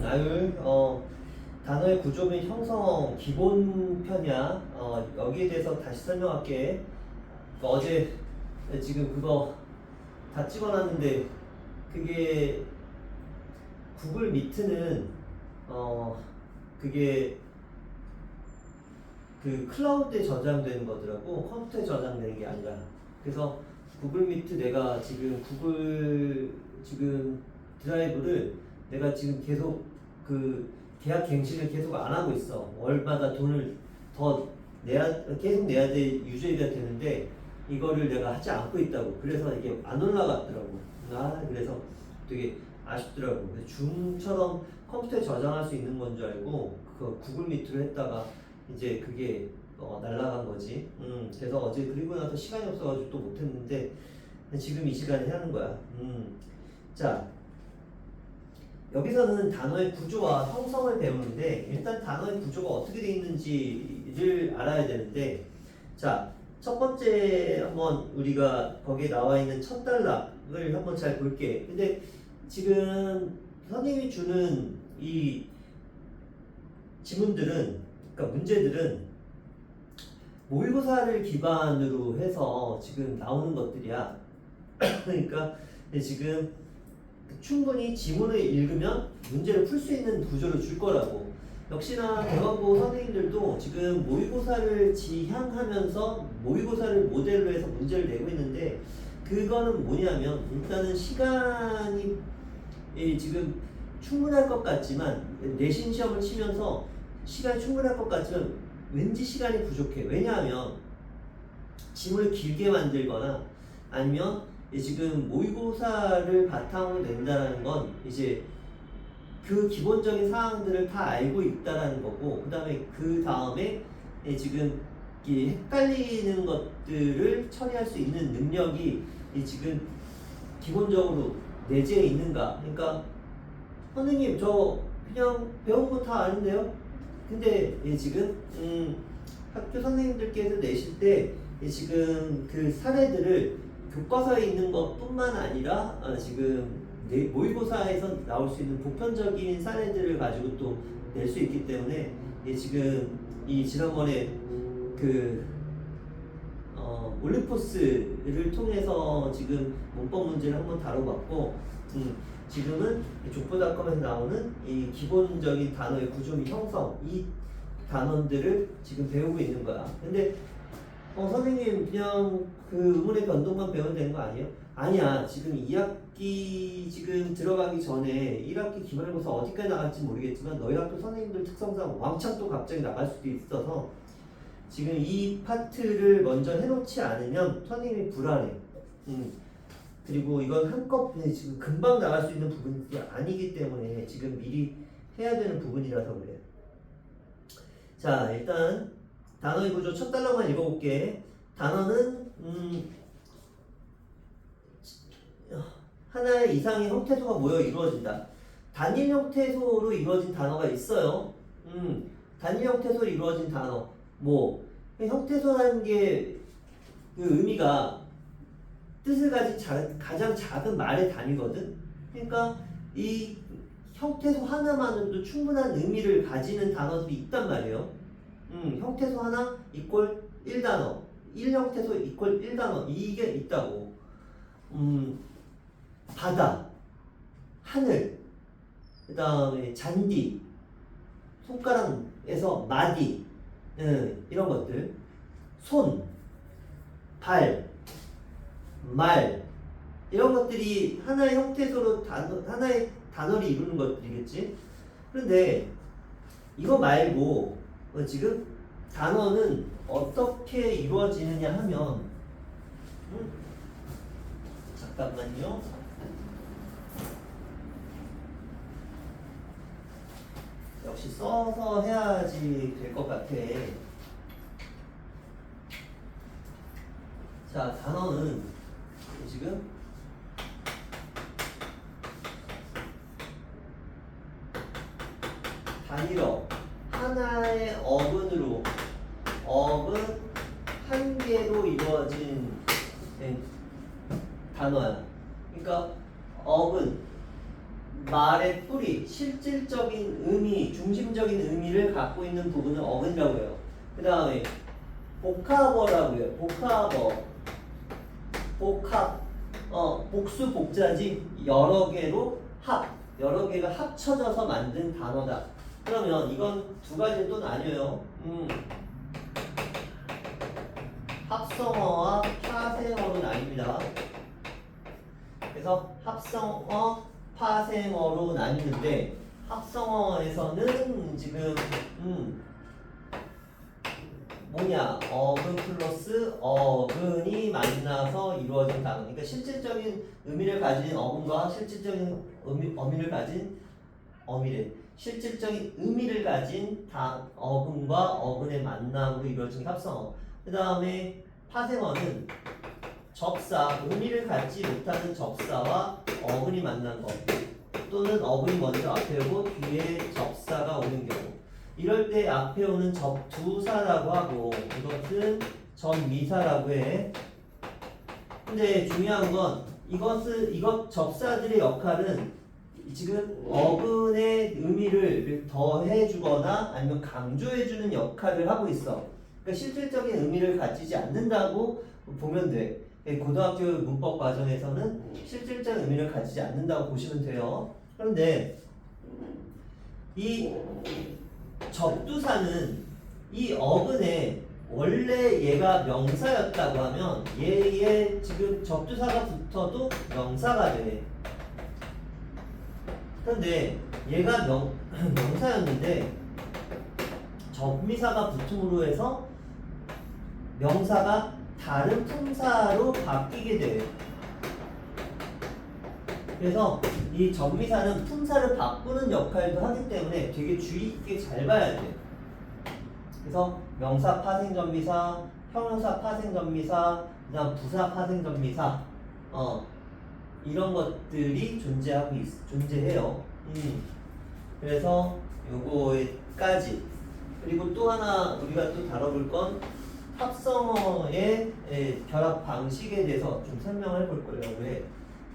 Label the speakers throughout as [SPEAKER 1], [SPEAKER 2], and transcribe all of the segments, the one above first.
[SPEAKER 1] 나율 단어의 구조 및 형성 기본 편이야. 여기에 대해서 다시 설명할게. 어제 지금 그거 다 찍어놨는데 그게 구글 미트는 그게 그 클라우드에 저장되는 거더라고. 컴퓨터에 저장되는 게 아니라. 그래서 구글 미트 내가 지금 구글 지금 드라이브를 내가 지금 계속 그 계약 갱신을 계속 안 하고 있어. 월마다 돈을 더 계속 내야 돼, 유지가 되는데 이거를 내가 하지 않고 있다고. 그래서 이게 안 올라갔더라고. 그래서 되게 아쉽더라고. 줌처럼 컴퓨터에 저장할 수 있는 건 줄 알고 그 구글 미트로 했다가 이제 그게 날라간 거지. 그래서 어제 그리고 나서 시간이 없어가지고 또 못했는데 지금 이 시간에 하는 거야. 자, 여기서는 단어의 구조와 형성을 배우는데 일단 단어의 구조가 어떻게 되어 있는지를 알아야 되는데, 자, 첫 번째 한번 우리가 거기에 나와 있는 첫 단락을 한번 잘 볼게. 근데 지금 선생님이 주는 이 지문들은, 그러니까 문제들은 모의고사를 기반으로 해서 지금 나오는 것들이야. 그러니까 지금 충분히 지문을 읽으면 문제를 풀 수 있는 구조를 줄 거라고. 역시나 대학고 선생님들도 지금 모의고사를 지향하면서 모의고사를 모델로 해서 문제를 내고 있는데, 그거는 뭐냐면 일단은 시간이 지금 충분할 것 같지만, 내신 시험을 치면서 시간이 충분할 것 같지만 왠지 시간이 부족해. 왜냐하면 지문을 길게 만들거나 아니면 지금 모의고사를 바탕으로 낸다는 건 이제 그 기본적인 사항들을 다 알고 있다라는 거고, 그 다음에 지금 헷갈리는 것들을 처리할 수 있는 능력이 지금 기본적으로 내재해 있는가. 그러니까 선생님 저 그냥 배운 거 다 아는데요. 근데 지금 학교 선생님들께서 내실 때 지금 그 사례들을 교과서에 있는 것뿐만 아니라 지금 모의고사에서 나올 수 있는 보편적인 사례들을 가지고 또 낼 수 있기 때문에 지금 이 지난번에 그 올리포스를 통해서 지금 문법 문제를 한번 다뤄봤고, 지금은 족보닷컴에서 나오는 이 기본적인 단어의 구조 및 형성, 이 단원들을 지금 배우고 있는 거야. 근데 선생님 그냥 그 의문의 변동만 배우면 되는 거 아니에요? 아니야. 지금 2학기 지금 들어가기 전에 1학기 기말고사 어디까지 나갈지 모르겠지만 너희 학교 선생님들 특성상 왕창 또 갑자기 나갈 수도 있어서 지금 이 파트를 먼저 해놓지 않으면 선생님이 불안해. 그리고 이건 한꺼번에 지금 금방 나갈 수 있는 부분이 아니기 때문에 지금 미리 해야 되는 부분이라서 그래. 자, 일단 단어의 구조 첫 단락만 읽어볼게. 단어는 하나의 이상의 형태소가 모여 이루어진다. 단일 형태소로 이루어진 단어가 있어요. 단일 형태소로 이루어진 단어. 형태소라는 게 그 의미가 뜻을 가진 가장 작은 말의 단위거든. 그러니까 이 형태소 하나만으로도 충분한 의미를 가지는 단어들이 있단 말이에요. 형태소 하나 이꼴 1단어, 1형태소 이꼴 1단어, 이게 있다고. 바다, 하늘, 그 다음에 잔디, 손가락에서 마디, 이런 것들, 손, 발, 말, 이런 것들이 하나의 형태소로 하나의 단어를 이루는 것들이겠지. 그런데 이거 말고 지금 단어는 어떻게 이루어지느냐 하면, 잠깐만요. 역시 써서 해야지 될 것 같아. 자, 단어는 지금 단일어, 하나의 어근으로, 어근 한 개로 이루어진 단어야. 그러니까 어근, 말의 뿌리, 실질적인 의미, 중심적인 의미를 갖고 있는 부분을 어근이라고 해요. 그 다음에 복합어라고 해요. 복합, 복수 복자지 여러 개로 여러 개가 합쳐져서 만든 단어다. 그러면 이건 두 가지로 또 나뉘어요. 합성어와 파생어로 나뉩니다. 그래서 합성어, 파생어로 나뉘는데 합성어에서는 지금 뭐냐, 어근 플러스 어근이 만나서 이루어진 단어. 그러니까 실질적인 의미를 가진 어근과 실질적인 의미를 가진 실질적인 의미를 가진 어근과 어근의 만남으로 이루어진 합성어. 그 다음에 파생어는 접사, 의미를 갖지 못하는 접사와 어근이 만난 것, 또는 어근이 먼저 앞에 오고 뒤에 접사가 오는 경우. 이럴 때 앞에 오는 접두사라고 하고 이것은 접미사라고 해. 근데 중요한 건 이것 접사들의 역할은 지금 어근의 의미를 더해주거나 아니면 강조해주는 역할을 하고 있어. 그러니까 실질적인 의미를 가지지 않는다고 보면 돼. 고등학교 문법 과정에서는 실질적인 의미를 가지지 않는다고 보시면 돼요. 그런데 이 접두사는 이 어근에 원래 얘가 명사였다고 하면 얘의 지금 접두사가 붙어도 명사가 돼. 그런데 얘가 명사였는데 접미사가 붙음으로 해서 명사가 다른 품사로 바뀌게 돼. 그래서 이 접미사는 품사를 바꾸는 역할도 하기 때문에 되게 주의 있게 잘 봐야 돼. 그래서 명사 파생접미사, 형용사 파생접미사, 그다음 부사 파생접미사, 이런 것들이 존재해요. 그래서 요거까지. 그리고 또 하나 우리가 또 다뤄볼 건 합성어의 결합 방식에 대해서 좀 설명을 볼 거려고 해.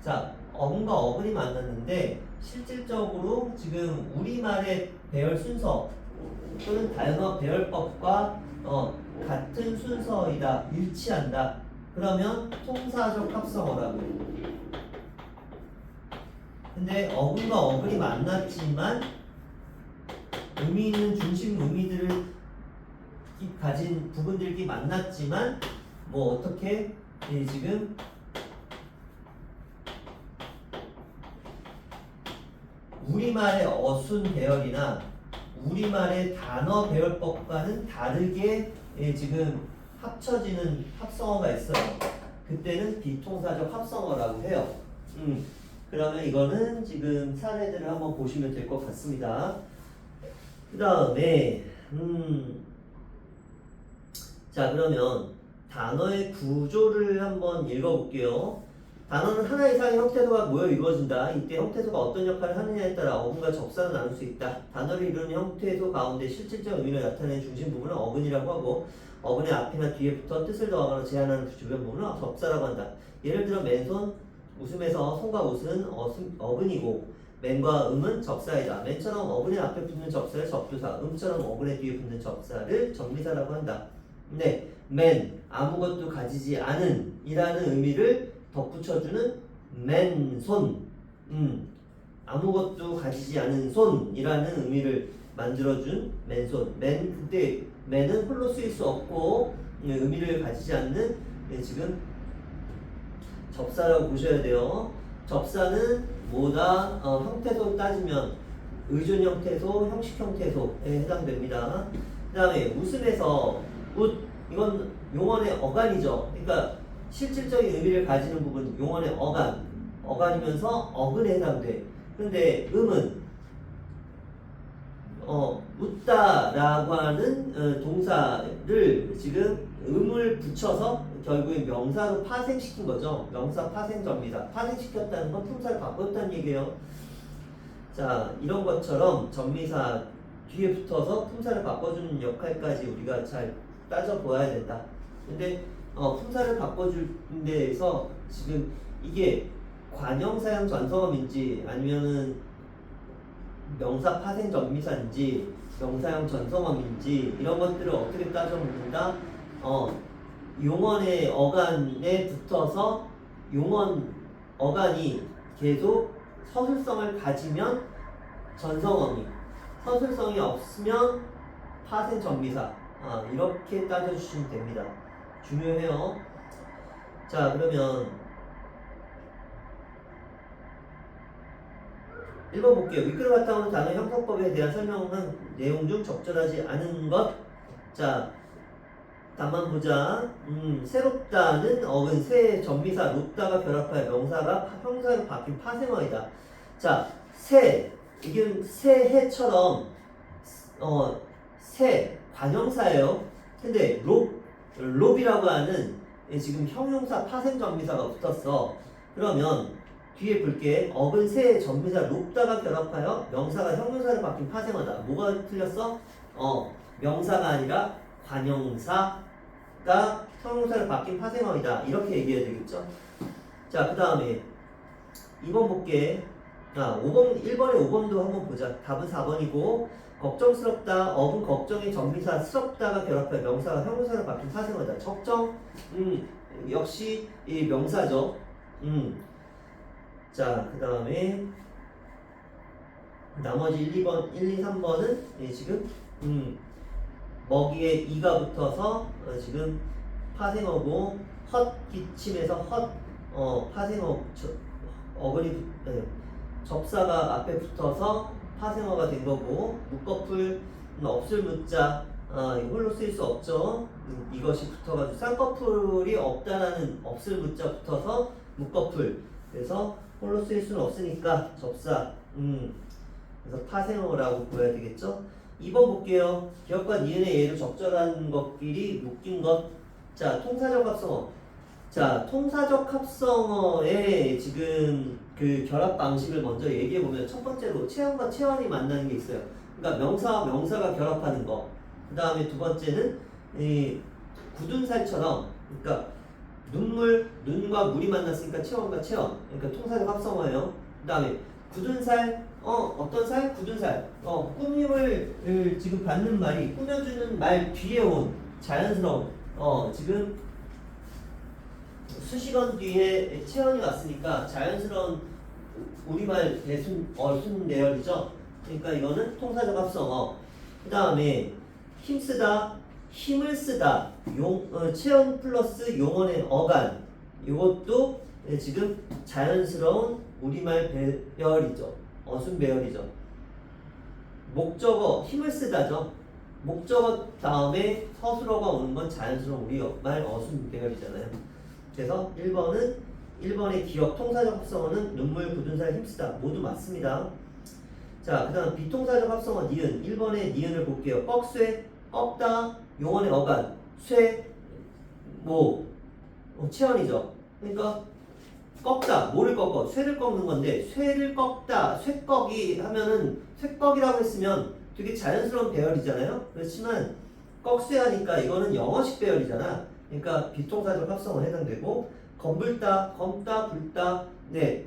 [SPEAKER 1] 자, 어근과 어근이 만났는데 실질적으로 지금 우리말의 배열 순서 또는 단어 배열법과 같은 순서이다, 일치한다. 그러면 통사적 합성어라고. 근데 어근과 어근이 만났지만 의미 있는 중심 의미들을 가진 부분들이 만났지만 뭐 어떻게 지금 우리말의 어순 배열이나 우리말의 단어 배열법과는 다르게 지금 합쳐지는 합성어가 있어요. 그때는 비통사적 합성어라고 해요. 그러면 이거는 지금 사례들을 한번 보시면 될 것 같습니다. 그 다음에 자, 그러면 단어의 구조를 한번 읽어볼게요. 단어는 하나 이상의 형태소가 모여 이루어진다. 이때 형태소가 어떤 역할을 하느냐에 따라 어근과 접사를 나눌 수 있다. 단어를 이루는 형태소 가운데 실질적 의미를 나타내는 중심 부분은 어근이라고 하고 어근의 앞이나 뒤에 붙어 뜻을 더하거나 제한하는 그 주변 부분은 접사라고 한다. 예를 들어 맨손, 웃음에서 손과 웃은 어근이고 맨과 음은 접사이다. 맨처럼 어근의 앞에 붙는 접사를 접두사, 음처럼 어근의 뒤에 붙는 접사를 접미사라고 한다. 네, 맨, 아무것도 가지지 않은 이라는 의미를 덧붙여주는 맨손, 아무것도 가지지 않은 손이라는 의미를 만들어준 맨손. 그때 맨은 홀로 쓰일 수 없고 의미를 가지지 않는 지금 접사라고 보셔야 돼요. 접사는 뭐다? 형태소 따지면 의존 형태소, 형식 형태소에 해당됩니다. 그 다음에 웃음에서 이건 용언의 어간이죠. 그러니까 실질적인 의미를 가지는 부분 용언의 어간이면서 어근에 해당돼. 근데 음은 웃다라고 하는 동사를 지금 음을 붙여서 결국엔 명사로 파생시킨 거죠. 명사 파생접니다. 파생시켰다는 건 품사를 바꿨다는 얘기예요. 자, 이런 것처럼 접미사 뒤에 붙어서 품사를 바꿔주는 역할까지 우리가 잘 따져보아야 된다. 근데 품사를 바꿔줄 데에서 지금 이게 관형사형 전성어인지 아니면은 명사 파생 전미사인지 명사형 전성어인지 이런 것들을 어떻게 따져 묻는다? 용언의 어간에 붙어서 용언 어간이 계속 서술성을 가지면 전성어미, 서술성이 없으면 파생 전미사. 이렇게 따져주시면 됩니다. 중요해요. 자, 그러면 1번 볼게요. 윗글을 바탕으로 단어 형성법에 대한 설명한 내용 중 적절하지 않은 것. 자, 답만 보자. 새롭다는 어근 새 전미사 높다가 결합하여 명사가 형사로 바뀐 파생어이다. 자, 새 이게 새해처럼 새 관형사예요. 근데 롭이라고 하는 지금 형용사 파생 전미사가 붙었어. 그러면 뒤에 볼게. 어근 새 전미사 롭다가 결합하여 명사가 형용사로 바뀐 파생어다. 뭐가 틀렸어? 명사가 아니라 관형사가 형용사로 바뀐 파생어이다. 이렇게 얘기해야 되겠죠? 자, 그 다음에 2번 볼게. 1번에 5번도 한번 보자. 답은 4번이고 걱정스럽다. 어근 걱정의 전미사 스럽다가 결합하여 명사가 형용사로 바뀐 파생어다. 적정 역시 이 명사죠. 자, 그 다음에 나머지 1, 2번, 1, 2, 3번은 지금 먹이에 이가 붙어서 지금 파생어고 헛 기침에서 헛 파생어 어근이 접사가 앞에 붙어서 파생어가 된 거고 묶어풀 없을 문자 홀로 쓰일 수 없죠. 이것이 붙어가지고 쌍꺼풀이 없다라는 없을 문자 붙어서 묶어풀. 그래서 홀로 쓰일 수는 없으니까 접사. 그래서 파생어라고 보여야 되겠죠. 2번 볼게요. 기억과 니은의 예로 적절한 것끼리 묶인 것. 자, 통사적 합성어. 자, 통사적 합성어의 지금 그 결합 방식을 먼저 얘기해 보면 첫 번째로 체언과 체언이 만나는 게 있어요. 그러니까 명사와 명사가 결합하는 거. 그 다음에 두 번째는 이 굳은 살처럼, 그러니까 눈과 물이 만났으니까 체언과 체언. 그러니까 통사적 합성어예요. 그 다음에 굳은 살, 어떤 살? 굳은 살. 꾸밈을 지금 받는 말이 꾸며주는 말 뒤에 온 자연스러운, 지금 수식어 뒤에 체언이 왔으니까 자연스러운 우리말 대순 어순 내열이죠. 그러니까 이거는 통사적 합성어. 그 다음에 힘쓰다, 힘을 쓰다, 체언 플러스 용언의 어간. 이것도 지금 자연스러운 우리말 배열이죠. 어순 배열이죠. 목적어 힘을 쓰다죠. 목적어 다음에 서술어가 오는 건 자연스러운 우리말 어순 배열이잖아요. 그래서 1번의 기억 통사적 합성어는 눈물, 굳은 살, 힘쓰다 모두 맞습니다. 자, 그 다음 비통사적 합성어 니은 1번의 니은을 볼게요. 꺾쇠, 꺾다, 용언의 어간, 쇠, 체언이죠. 그러니까 꺾다, 뭐를 꺾어? 쇠를 꺾는 건데 쇠를 꺾다, 쇠꺾이 하면은 쇠꺾이라고 했으면 되게 자연스러운 배열이잖아요. 그렇지만 꺾쇠 하니까 이거는 영어식 배열이잖아. 그러니까 비통사적 합성어 해당되고 검불다, 검다, 불다,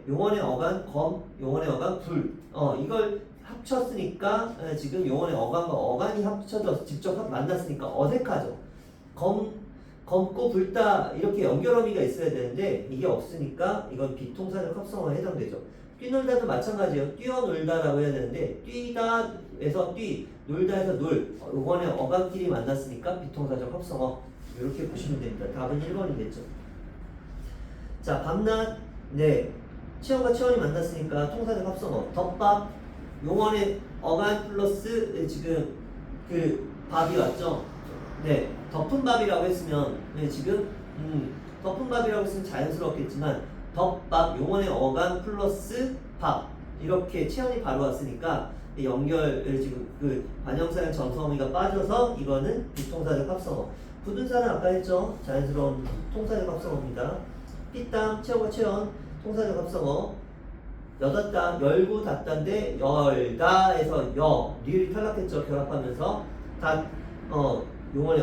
[SPEAKER 1] 용언의 어간 검, 용언의 어간 불, 이걸 합쳤으니까 지금 용언의 어간과 어간이 합쳐져서 직접 만났으니까 어색하죠. 검고 불다 이렇게 연결어미가 있어야 되는데 이게 없으니까 이건 비통사적 합성어에 해당되죠. 뛰놀다도 마찬가지예요. 뛰어놀다라고 해야 되는데 뛰다에서 뛰, 놀다에서 놀, 용언의 어간끼리 만났으니까 비통사적 합성어. 이렇게 보시면 됩니다. 답은 1번이겠죠. 자, 밤낮, 체언과 체언이 만났으니까 통사적 합성어. 덮밥, 용언의 어간 플러스 지금 그 밥이 왔죠. 덮은 밥이라고 했으면 지금 덮은 밥이라고 했으면 자연스럽겠지만 덮밥, 용언의 어간 플러스 밥 이렇게 체언이 바로 왔으니까 연결 지금 그 관형사형 전성어미가 빠져서 이거는 비통사적 합성어. 굳은 살은 아까 했죠. 자연스러운 통사적 합성어입니다. 핏땀, 체언과 체언, 통사적 합성어. 여닫다, 열고 닫다인데 열다에서 리을이 탈락했죠. 결합하면서 용언의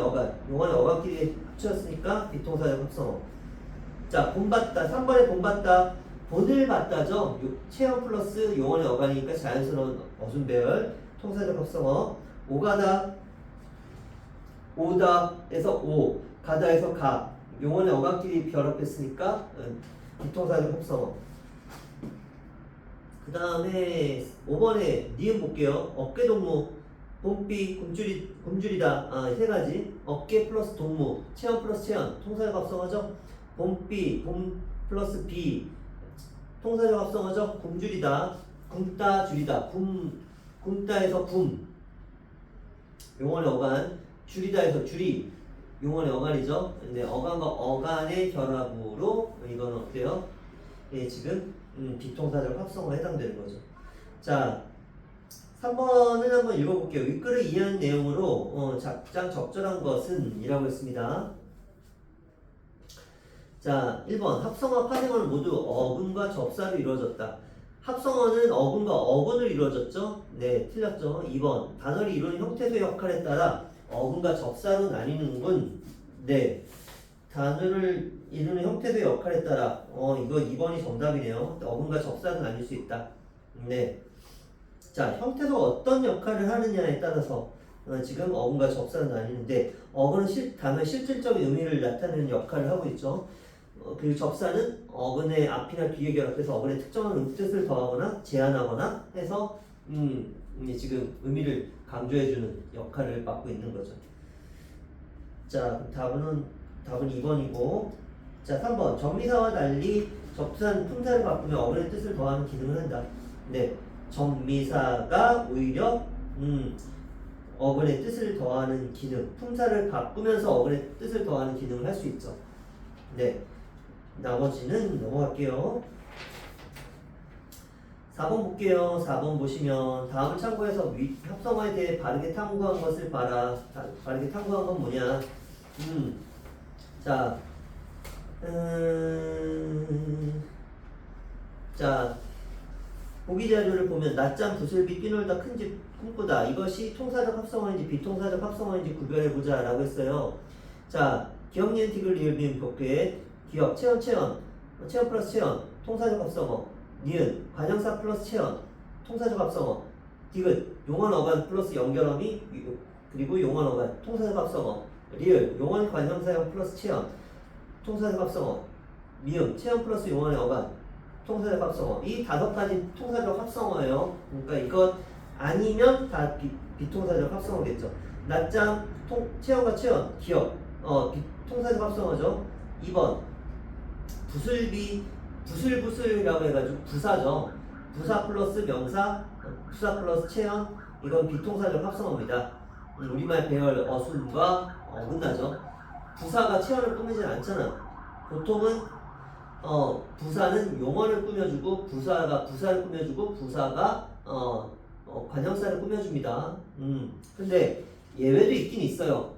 [SPEAKER 1] 어간끼리 합쳤으니까 비통사적 합성어. 자, 본받다, 3번에 본받다. 본을 받다죠. 체험 플러스 용언의 어간이니까 자연스러운 어순 배열. 통사적 합성어. 오가다, 오다에서 오, 가다에서 가. 용언의 어간끼리 결합했으니까 비통사적 합성어. 그 다음에 5번에 니은 볼게요. 어깨 동무, 봄비, 굶주리다. 세 가지. 어깨 플러스 동무, 체험 플러스 체험. 통사적 합성어죠. 봄비, 봄 플러스 비. 통사적 합성어죠. 굶주리다, 굶다, 줄이다. 굶다에서 굶. 용언의 어간. 줄이다에서 줄이. 용언의 어간이죠. 근데 어간과 어간의 결합으로 이건 어때요? 예, 지금 비통사적 합성어에 해당되는 거죠. 자, 3번은 한번 읽어볼게요. 윗글을 이해한 내용으로 작장 적절한 것은 이라고 했습니다. 자, 1번 합성어 파생어는 모두 어근과 접사로 이루어졌다. 합성어는 어근과 어근을 이루어졌죠? 네, 틀렸죠. 2번 단어를 이루는 형태소 역할에 따라 어근과 접사로 나뉘는군. 네, 단어를 이루는 형태소 역할에 따라 이거 2번이 정답이네요. 어근과 접사로 나뉠 수 있다. 네, 자, 형태소가 어떤 역할을 하느냐에 따라서 지금 어근과 접사로 나뉘는데 어근은 단어의 실질적인 의미를 나타내는 역할을 하고 있죠. 그리고 접사는 어근의 앞이나 뒤에 결합해서 어근의 특정한 뜻을 더하거나 제한하거나 해서 지금 의미를 강조해주는 역할을 맡고 있는 거죠. 자, 답은 2번이고, 자, 3번 정미사와 달리 접수한 품사를 바꾸며 어근의 뜻을 더하는 기능을 한다. 네, 정미사가 오히려 어근의 뜻을 더하는 기능, 품사를 바꾸면서 어근의 뜻을 더하는 기능을 할 수 있죠. 네, 나머지는 넘어갈게요. 4번 볼게요. 4번 보시면 다음을 참고해서 합성어에 대해 바르게 탐구한 것을 봐라. 바르게 탐구한 건 뭐냐? 자, 자, 보기 자료를 보면 낮잠, 부슬비, 뛰놀다, 큰집, 꿈꾸다. 이것이 통사적 합성어인지 비통사적 합성어인지 구별해보자 라고 했어요. 자, 기억, 니은, 티글, 리을, 비읍, 복귀. 기억, 체험 플러스 체험, 통사적 합성어. 니은, 관형사 플러스 체험, 통사적 합성어. 디귿, 용언 어간 플러스 연결어미, 그리고 용언 어간, 통사적 합성어. 리을, 용언 관형사형 플러스 체험, 통사적 합성어. 미음, 체험 플러스 용언의 어간, 통사적 합성어. 이 5가지 통사적 합성어예요. 그러니까 이것 아니면 다 비통사적 합성어겠죠. 낮잠, 체험과 체험, 기억, 통사적 합성어죠. 2번 부슬비, 부슬부슬이라고 해가지고 부사죠. 부사 플러스 명사, 부사 플러스 체험, 이건 비통사적 합성어입니다. 우리말 배열 어순과 어긋나죠. 부사가 체험을 꾸미진 않잖아. 보통은 부사는 용어를 꾸며주고 부사가 부사를 꾸며주고 부사가 관형사를 꾸며줍니다. 근데 예외도 있긴 있어요.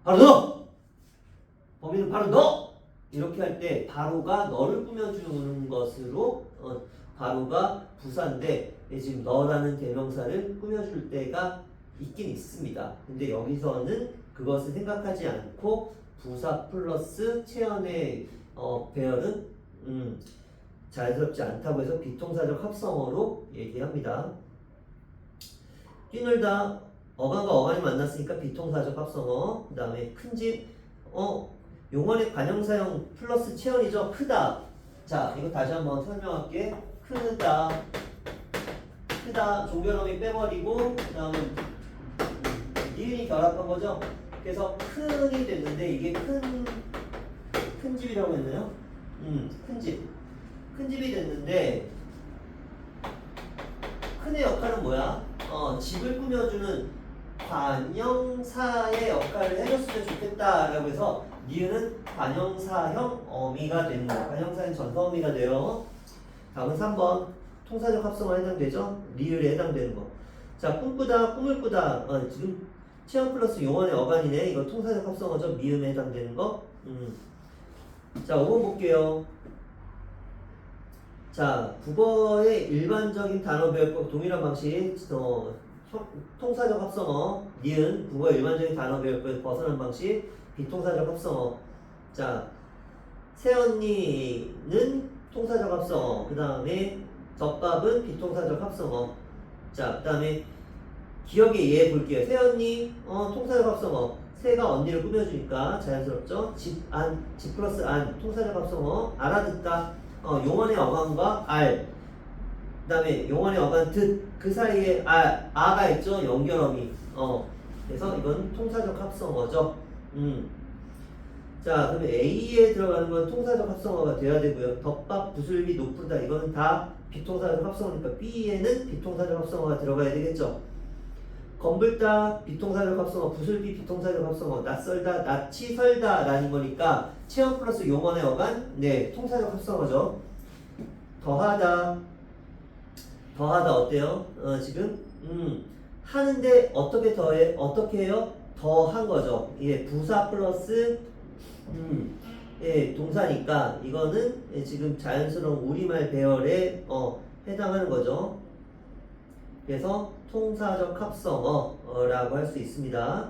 [SPEAKER 1] 바로 너! 범인은 바로 너! 이렇게 할 때 바로가 너를 꾸며주는 것으로 바로가 부사인데 지금 너라는 대명사를 꾸며줄 때가 있긴 있습니다. 근데 여기서는 그것을 생각하지 않고 부사 플러스 체연의 배열은 자연스럽지 않다고 해서 비통사적 합성어로 얘기합니다. 뛰놀다 어간과 어간이 만났으니까 비통사적 합성어. 그 다음에 큰집 용언의 관형사형 플러스 체연이죠. 크다. 자, 이거 다시 한번 설명할게. 크다 종결어미 빼버리고 그 다음에 니은이 결합한 거죠. 그래서 큰이 됐는데 이게 큰 집이라고 했나요? 큰 집이 됐는데 큰의 역할은 뭐야? 집을 꾸며주는 관형사의 역할을 해줬으면 좋겠다라고 해서 니은은 관형사형 어미가 되는 거야. 관형사형 전서어미가 돼요. 다음은 3번 통사적 합성어에 해당되죠? 리을에 해당되는 거. 자, 꿈꾸다, 꿈을 꾸다. 지금 체험 플러스 용언의 어간이네. 이거 통사적 합성어죠? 미음에 해당되는 거. 자, 5번 볼게요. 자, 국어의 일반적인 단어 배열법 동일한 방식. 통사적 합성어, 니은, 국어의 일반적인 단어 배열법 벗어난 방식, 비통사적 합성어. 자, 새언니는 통사적 합성어. 그 다음에 덮밥은 비통사적 합성어. 자, 그 다음에 기억의 예 볼게요. 새언니, 통사적 합성어. 새가 언니를 꾸며주니까 자연스럽죠. 집 플러스 안, 통사적 합성어. 알아듣다, 용언의 어간과 알. 그 다음에 용언의 어간 듣, 그 사이에 아가 있죠. 연결어미. 그래서 이건 통사적 합성어죠. 자, 그러면 A에 들어가는 건 통사적 합성어가 돼야 되고요. 덮밥, 부슬비, 높다 이거는 다 비통사적 합성어니까 B에는 비통사적 합성어가 들어가야 되겠죠. 검불다 비통사적 합성어, 부슬비 비통사적 합성어, 낯설다, 낯이 설다 라는 거니까 체험 플러스 용언의 어간, 네, 통사적 합성어죠. 더하다 어때요? 지금 하는데 어떻게 더해? 어떻게 해요? 더한 거죠. 예, 부사 플러스 예, 동사니까 이거는 예, 지금 자연스러운 우리말 배열에 해당하는 거죠. 그래서 통사적 합성어라고 할 수 있습니다.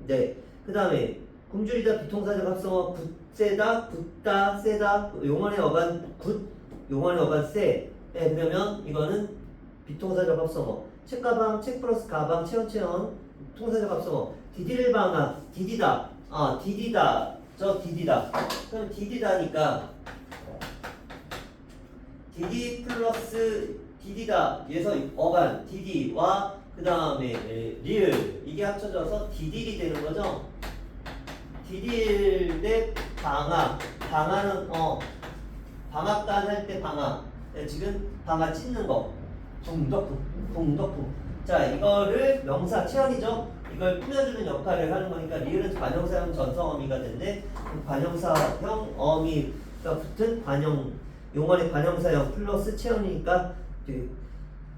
[SPEAKER 1] 네, 그 다음에 굶주리다 비통사적 합성어, 굳세다, 굳다, 세다, 용언의 어간 굳, 용언의 어간 세. 네, 그러면 이거는 비통사적 합성어. 책가방, 책 플러스 가방, 체언, 통사적 합성어. 디딜 방학, 디디다, 디디다, 디디다. 그럼 디디다니까 디디 플러스 디디다. 그래서 어간, 디디와 그 다음에 리을 이게 합쳐져서 디딜이 되는 거죠. 디딜 대 방학. 방학은 방학간 할 때 방학. 네, 지금 방학 찢는 거. 동덕후. 자, 이거를 명사 체언이죠. 이걸 꾸며주는 역할을 하는 거니까 리을은 관형사형 전성어미가 되는데 관형사형 어미가 붙은 용언의 관형사형 플러스 체언이니까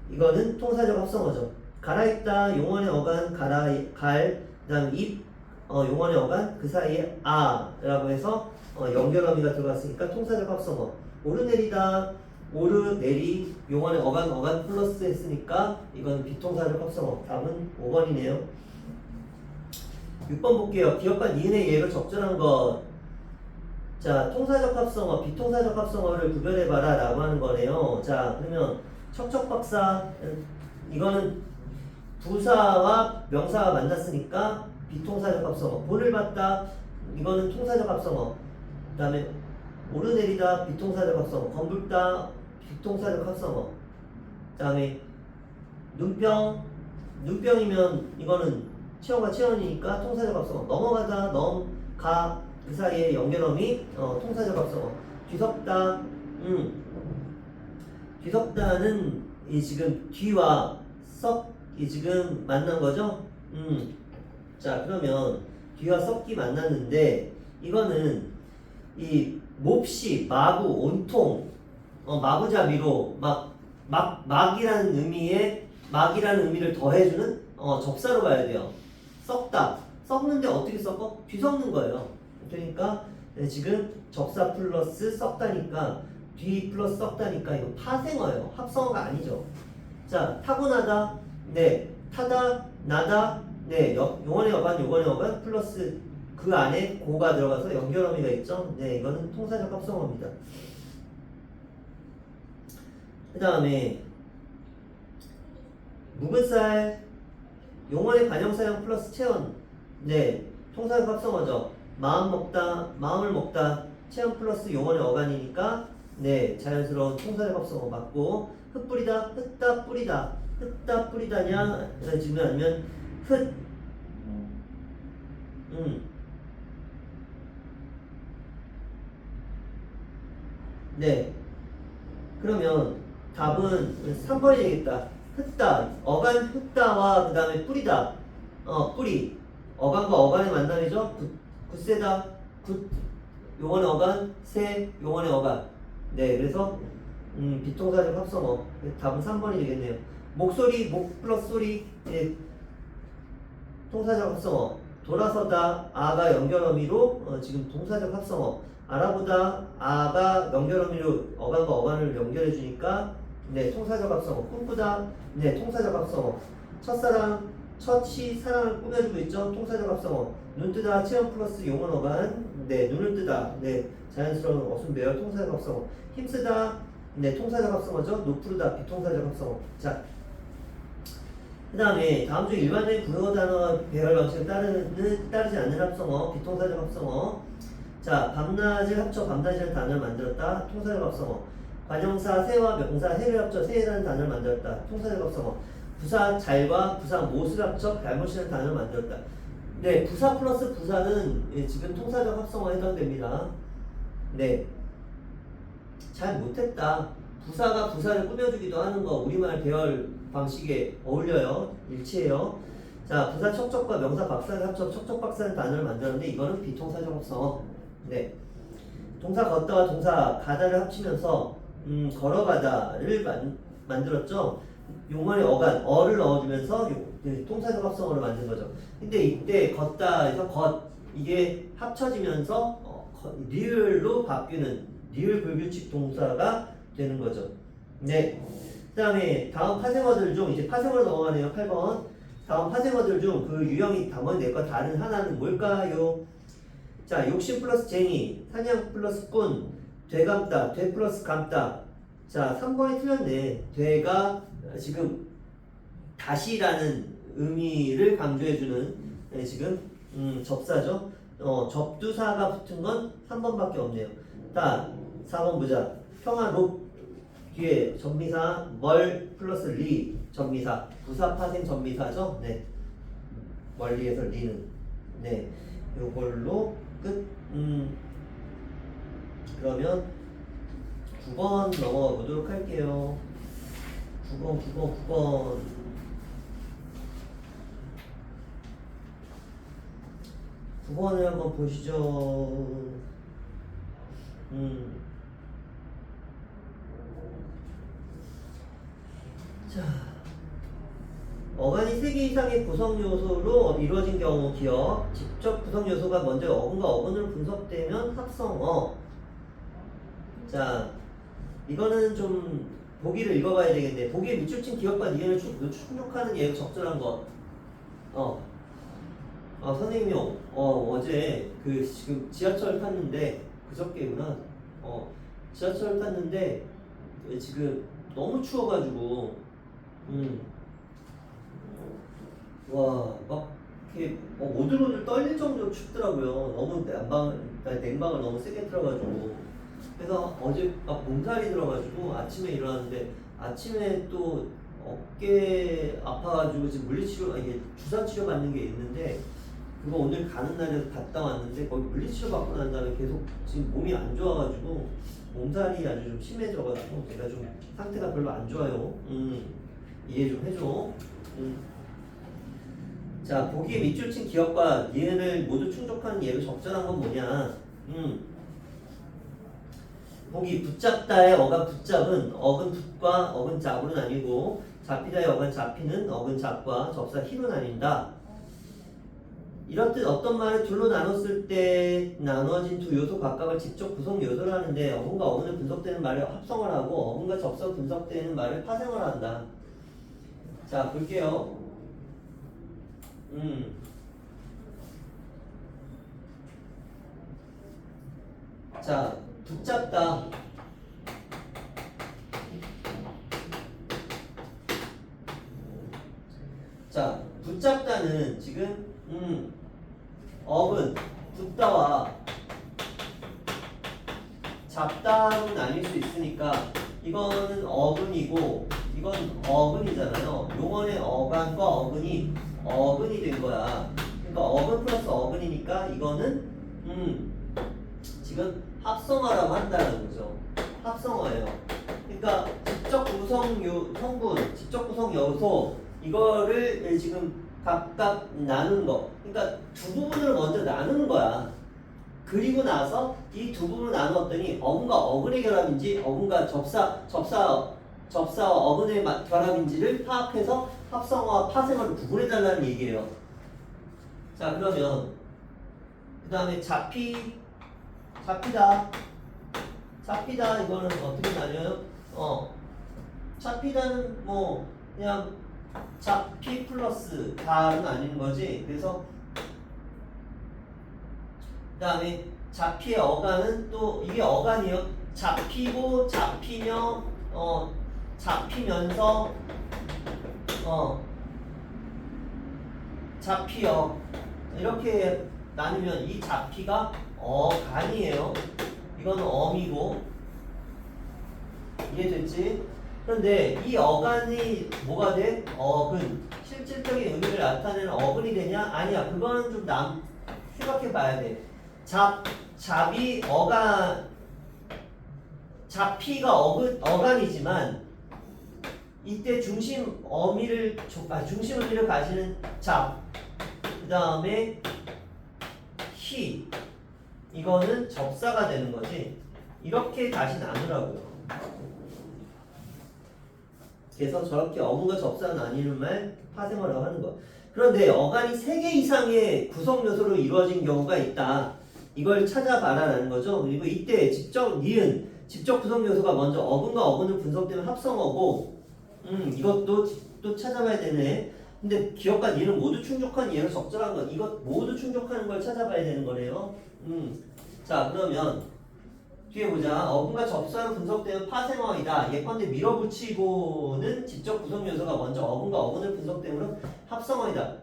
[SPEAKER 1] 이거는 통사적 합성어죠. 갈아입다 용언의 어간 갈 그다음 입 용언의 어간 그 사이에 아라고 해서 연결어미가 들어갔으니까 통사적 합성어. 오르내리다 오르내리 용언의 어간 플러스 했으니까 이건 비통사적 합성어. 답은 5번이네요. 6번 볼게요. 기억과 니은의 예로 적절한 것. 자, 통사적 합성어, 비통사적 합성어를 구별해봐라 라고 하는 거네요. 자, 그러면 척척박사 이거는 부사와 명사가 만났으니까 비통사적 합성어. 본을 봤다 이거는 통사적 합성어. 그 다음에 오르내리다 비통사적 합성어. 검붉다 비통사적 합성어. 그 다음에 눈병이면 이거는 체언과 체언이니까 통사적 합성어. 넘어가다 넘가 그 사이에 연결어미 통사적 합성어. 뒤섞다 뒤섞다는 이 지금 뒤와 썩이 지금 만난 거죠. 자, 그러면 뒤와 썩이 만났는데 이거는 이 몹시 마구 온통 마구잡이로 막이라는 의미를 더해주는 접사로 가야 돼요. 썩다. 썩는데 어떻게 썩어? 뒤섞는 거예요. 그러니까 지금 접사 플러스 썩다니까 뒤 플러스 썩다니까 이거 파생어예요. 합성어가 아니죠. 자, 타고나다. 네. 타다, 나다. 네. 용언의 어간 플러스 그 안에 고가 들어가서 연결어미가 있죠. 네. 이거는 통사적 합성어입니다. 그 다음에 묵은 쌀 용언의 관형사형 플러스 체언. 네. 통사적 합성어죠. 마음을 먹다 체험 플러스 용언의 어간이니까 네, 자연스러운 통사적 합성어 맞고 흩뿌리다 흩다 뿌리다냐 지금 아니면 네, 그러면 답은 3번이 되겠다. 흩다 어간 흩다와 그 다음에 뿌리다 뿌리 어간과 어간의 만남이죠. 굳세다 용언의 어간 세 용언의 어간. 네, 그래서 비통사적 합성어. 답은 3번이 되겠네요. 목소리 목 플러스 소리. 예, 통사적 합성어. 돌아서다 아가 연결어미로 지금 동사적 합성어. 알아보다 아가 연결어미로 어간과 어간을 연결해 주니까 네, 통사적 합성어. 꿈꾸다 네, 통사적 합성어. 첫사랑 첫이 사랑을 꾸며주고 있죠. 통사적 합성어. 눈 뜨다 체험 플러스 용언 어간. 네, 눈을 뜨다. 네, 자연스러운 어순 배열 통사적 합성어. 힘쓰다. 네, 통사적 합성어죠. 노푸르다 비통사적 합성어. 자, 그 다음에 다음 중 일반적인 국어 단어 배열 방식을 따르지 않는 합성어, 비통사적 합성어. 자, 밤낮을 합쳐 밤낮이라는 단어를 만들었다. 통사적 합성어. 관형사 새와 명사 해를 합쳐 새라는 단어를 만들었다. 통사적 합성어. 부사 잘과 부사 못을 합쳐 잘못이라는 단어를 만들었다. 네, 부사 플러스 부사는 예, 지금 통사적 합성어에 해당됩니다. 네, 잘 못했다. 부사가 부사를 꾸며주기도 하는 거 우리말 배열 방식에 어울려요. 일치해요. 자, 부사 척척과 명사 박사를 합쳐 척척박사라는 단어를 만들었는데 이거는 비통사적 합성어. 네, 동사 걷다와 동사 가다를 합치면서 걸어가다를 만들었죠. 용어의 어간, 어를 넣어주면서 통사적 합성어를 만든 거죠. 근데 이때 걷다에서 이게 합쳐지면서 리을로 바뀌는 리을 불규칙 동사가 되는 거죠. 네. 그 다음에 다음 파생어들 중 이제 파생어로 넘어가네요. 8번. 다음 파생어들 중 그 유형이 담원내과 다른 하나는 뭘까요? 자, 욕심 플러스 쟁이, 사냥 플러스 꾼, 되감다, 되 플러스 감다. 자, 3번이 틀렸네. 되가 지금 다시라는 의미를 강조해주는 네, 지금 접사죠. 접두사가 붙은 건 3번밖에 없네요. 자, 4번 보자. 평화롭 뒤에 전미사 멀 플러스 리 전미사 부사 파생 전미사죠. 네, 멀리에서 리는 네, 요걸로 끝. 그러면 9번 넘어가 보도록 할게요. 9번. 9번을 한번 보시죠. 자, 어간이 3개 이상의 구성 요소로 이루어진 경우 기억. 직접 구성 요소가 먼저 어근과 어근으로 분석되면 합성어. 자, 이거는 좀 보기를 읽어봐야 되겠네. 보기에 밑줄친 기억과 니은을 충족하는 예가 적절한 것. 선생님이 어제 지금 지하철 탔는데 그저께구나. 지하철 탔는데 지금 너무 추워가지고 막 이렇게 오들오들 떨릴 정도로 춥더라고요. 너무 냉방을 너무 세게 틀어가지고. 그래서 어제 막 몸살이 들어가지고 아침에 일어났는데 아침에 또 어깨 아파가지고 지금 물리치료 이게 주사 치료 받는 게 있는데 그거 오늘 가는 날에 갔다 왔는데 거기 물리치료 받고 난 다음에 계속 지금 몸이 안 좋아가지고 몸살이 아주 좀 심해져가지고 제가 좀 상태가 별로 안 좋아요. 이해 좀 해줘. 자, 보기에 밑줄 친 기억과 니은을 모두 충족하는 예로 적절한 건 뭐냐? 보기 붙잡다의 어간 붙잡은 어근 붙과 어근 잡으로 나뉘고 잡히다의 어간 잡히는 어근 잡과 접사 힘은 나뉜다. 이렇듯 어떤 말을 둘로 나눴을 때 나눠진 두 요소 각각을 직접 구성 요소를 하는데 어근과 어근을 분석되는 말을 합성을 하고 어근과 접사 분석되는 말을 파생을 한다. 자, 볼게요. 자, 붙잡다. 자, 붙잡다는 지금 어근 붙다와 잡다로 나뉠 수 있으니까 이거는 어근이고 이건 어근이잖아요. 용언의 어간과 어근이 된 거야. 그러니까 어근 플러스 어근이니까 이거는 지금 합성어라고 한다는 거죠. 합성어예요. 그러니까 직접 구성 성분, 직접 구성 요소 이거를 지금 각각 나눈 거. 그러니까 두 부분을 먼저 나누는 거야. 그리고 나서 이 두 부분을 나누었더니 어근과 어근의 결합인지 어근과 접사와 어근의 결합인지를 파악해서 합성어와 파생어를 구분해달라는 얘기예요. 자, 그러면 그 다음에 잡히다 이거는 어떻게 나뉘어요? 잡히다는 뭐 그냥 잡P 플러스 다는 아닌 거지. 그래서 그 다음에 잡피의 어간은 또 이게 어간이에요. 잡히고 잡히며 잡히면서 잡히어 이렇게 나누면 이 잡피가 어간이에요. 이건 어미고 이해됐지? 그런데 이 어간이 뭐가 돼? 어근 실질적인 의미를 나타내는 어근이 되냐? 아니야. 그거는 좀 생각해 봐야 돼. 잡이 어간 잡피가 어간이지만 이때 중심 의미를 가지는 그 다음에 히 이거는 접사가 되는 거지. 이렇게 다시 나누라고요. 그래서 저렇게 어문과 접사가 나뉘는 말 파생어라고 하는 거. 그런데 어간이 3개 이상의 구성 요소로 이루어진 경우가 있다. 이걸 찾아봐라라는 거죠. 그리고 이때 직접 구성 요소가 먼저 어근과 어근을 분석되면 합성어고, 이것도 또 찾아봐야 되네. 근데 기억과 니은 모두 충족한 예로 적절한 것, 이것 모두 충족하는 걸 찾아봐야 되는 거네요. 자, 그러면 뒤에 보자. 어근과 접사로 분석되면 파생어이다. 예컨대 밀어붙이고는 직접 구성 요소가 먼저 어근과 어근을 분석되므로 합성어이다.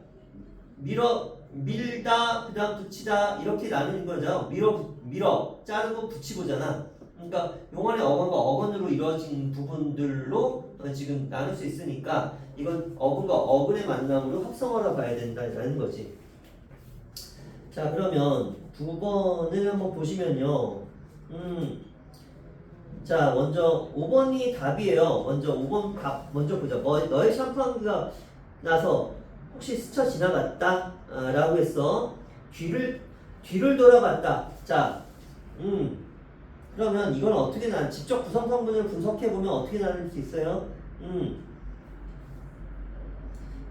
[SPEAKER 1] 밀다, 그 다음 붙이다 이렇게 나누는 거죠. 밀어, 자르고 붙이고잖아. 그러니까 용언의 어근과 어근으로 이루어진 부분들로 지금 나눌 수 있으니까 이건 어근과 어근의 만남으로 합성어라 봐야 된다라는 거지. 자, 그러면 9번을 한번 보시면요. 자, 먼저 5번이 답이에요. 먼저 5번 답 먼저 보자. 너의 샴푸가 나서 혹시 스쳐 지나갔다? 라고 했어. 뒤를 돌아봤다. 자, 그러면 이건 어떻게 직접 구성 성분을 분석해보면 어떻게 나눌 수 있어요?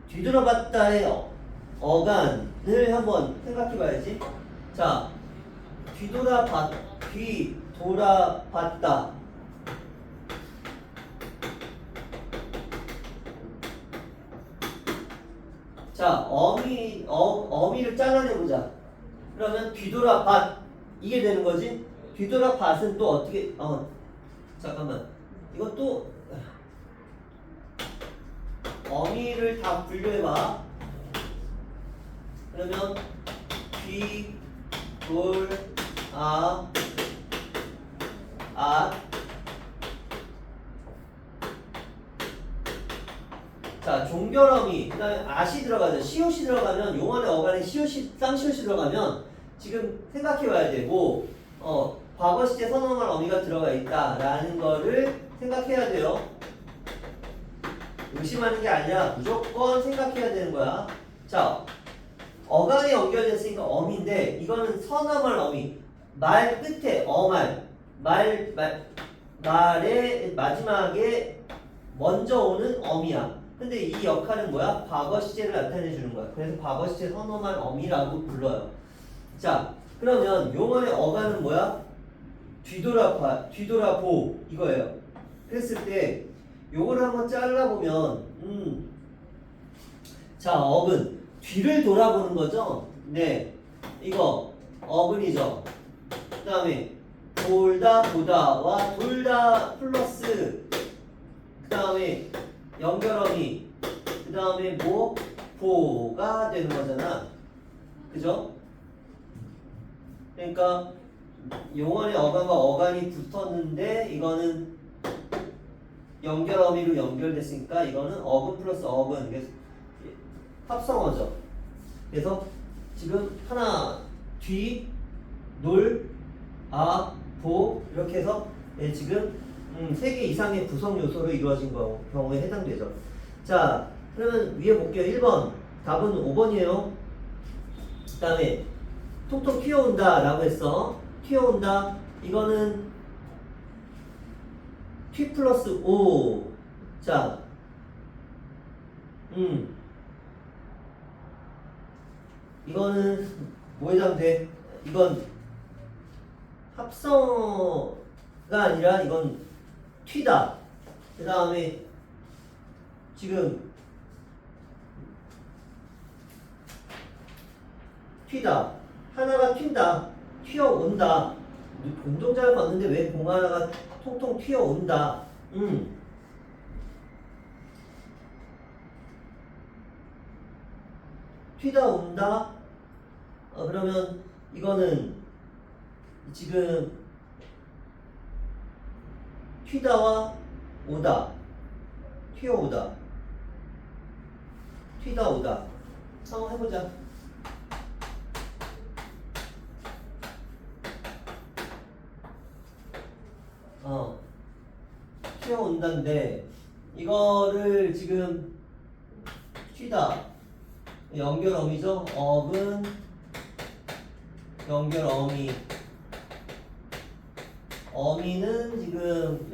[SPEAKER 1] 뒤돌아봤다의 어간을 한번 생각해봐야지. 자, 뒤돌아봤다. 자, 어미를 잘라내보자. 그러면 뒤돌아봤 이게 되는 거지. 뒤돌아봤은 또 어떻게? 잠깐만. 이것도 어미를 다 분류해봐. 그러면 자, 종결어미, 그 다음에 아시 들어가죠. 시옷이 들어가면, 용언의 어간에 쌍시옷이 들어가면, 지금 생각해봐야 되고, 과거 시제 선언할 어미가 들어가 있다라는 거를 생각해야 돼요. 의심하는 게 아니라 무조건 생각해야 되는 거야. 자, 어간이 연결됐으니까 어미인데, 이거는 선언할 어미. 말 끝에 말의 마지막에 먼저 오는 어미야. 근데 이 역할은 뭐야? 과거 시제를 나타내 주는 거야. 그래서 과거 시제 선언한 어미라고 불러요. 자, 그러면 용언의 어간은 뭐야? 뒤돌아보 이거예요. 그랬을 때 요거를 한번 잘라보면 자, 어근 뒤를 돌아보는 거죠. 네, 이거 어근이죠. 그 다음에 돌다 보다와 돌다 플러스 그 다음에 연결어미 그 다음에 보가 되는 거잖아. 그죠? 그러니까 용언의 어간과 어간이 붙었는데 이거는 연결어미로 연결됐으니까 이거는 어근 플러스 어근. 그래서 합성어죠. 그래서 지금 하나 보 이렇게 해서 지금 3개 이상의 구성 요소로 이루어진 경우에 해당되죠. 자, 그러면 위에 볼게요. 1번 답은 5번이에요. 그 다음에 통통 튀어온다 라고 했어. 튀어온다 이거는 T 플러스 O. 자, 이거는 뭐 해당돼? 이건 합성어가 아니라 이건 튀다. 그 다음에 지금 튀다. 하나가 튄다. 튀어온다. 운동장을 걷는데 왜 공 하나가 통통 튀어온다. 튀다 온다. 그러면 이거는 지금 튀다와 오다. 튀어오다. 튀다 오다. 한번 해보자. 튀어온다인데 이거를 지금 튀다 연결어미죠. 업은 연결어미. 어미는 지금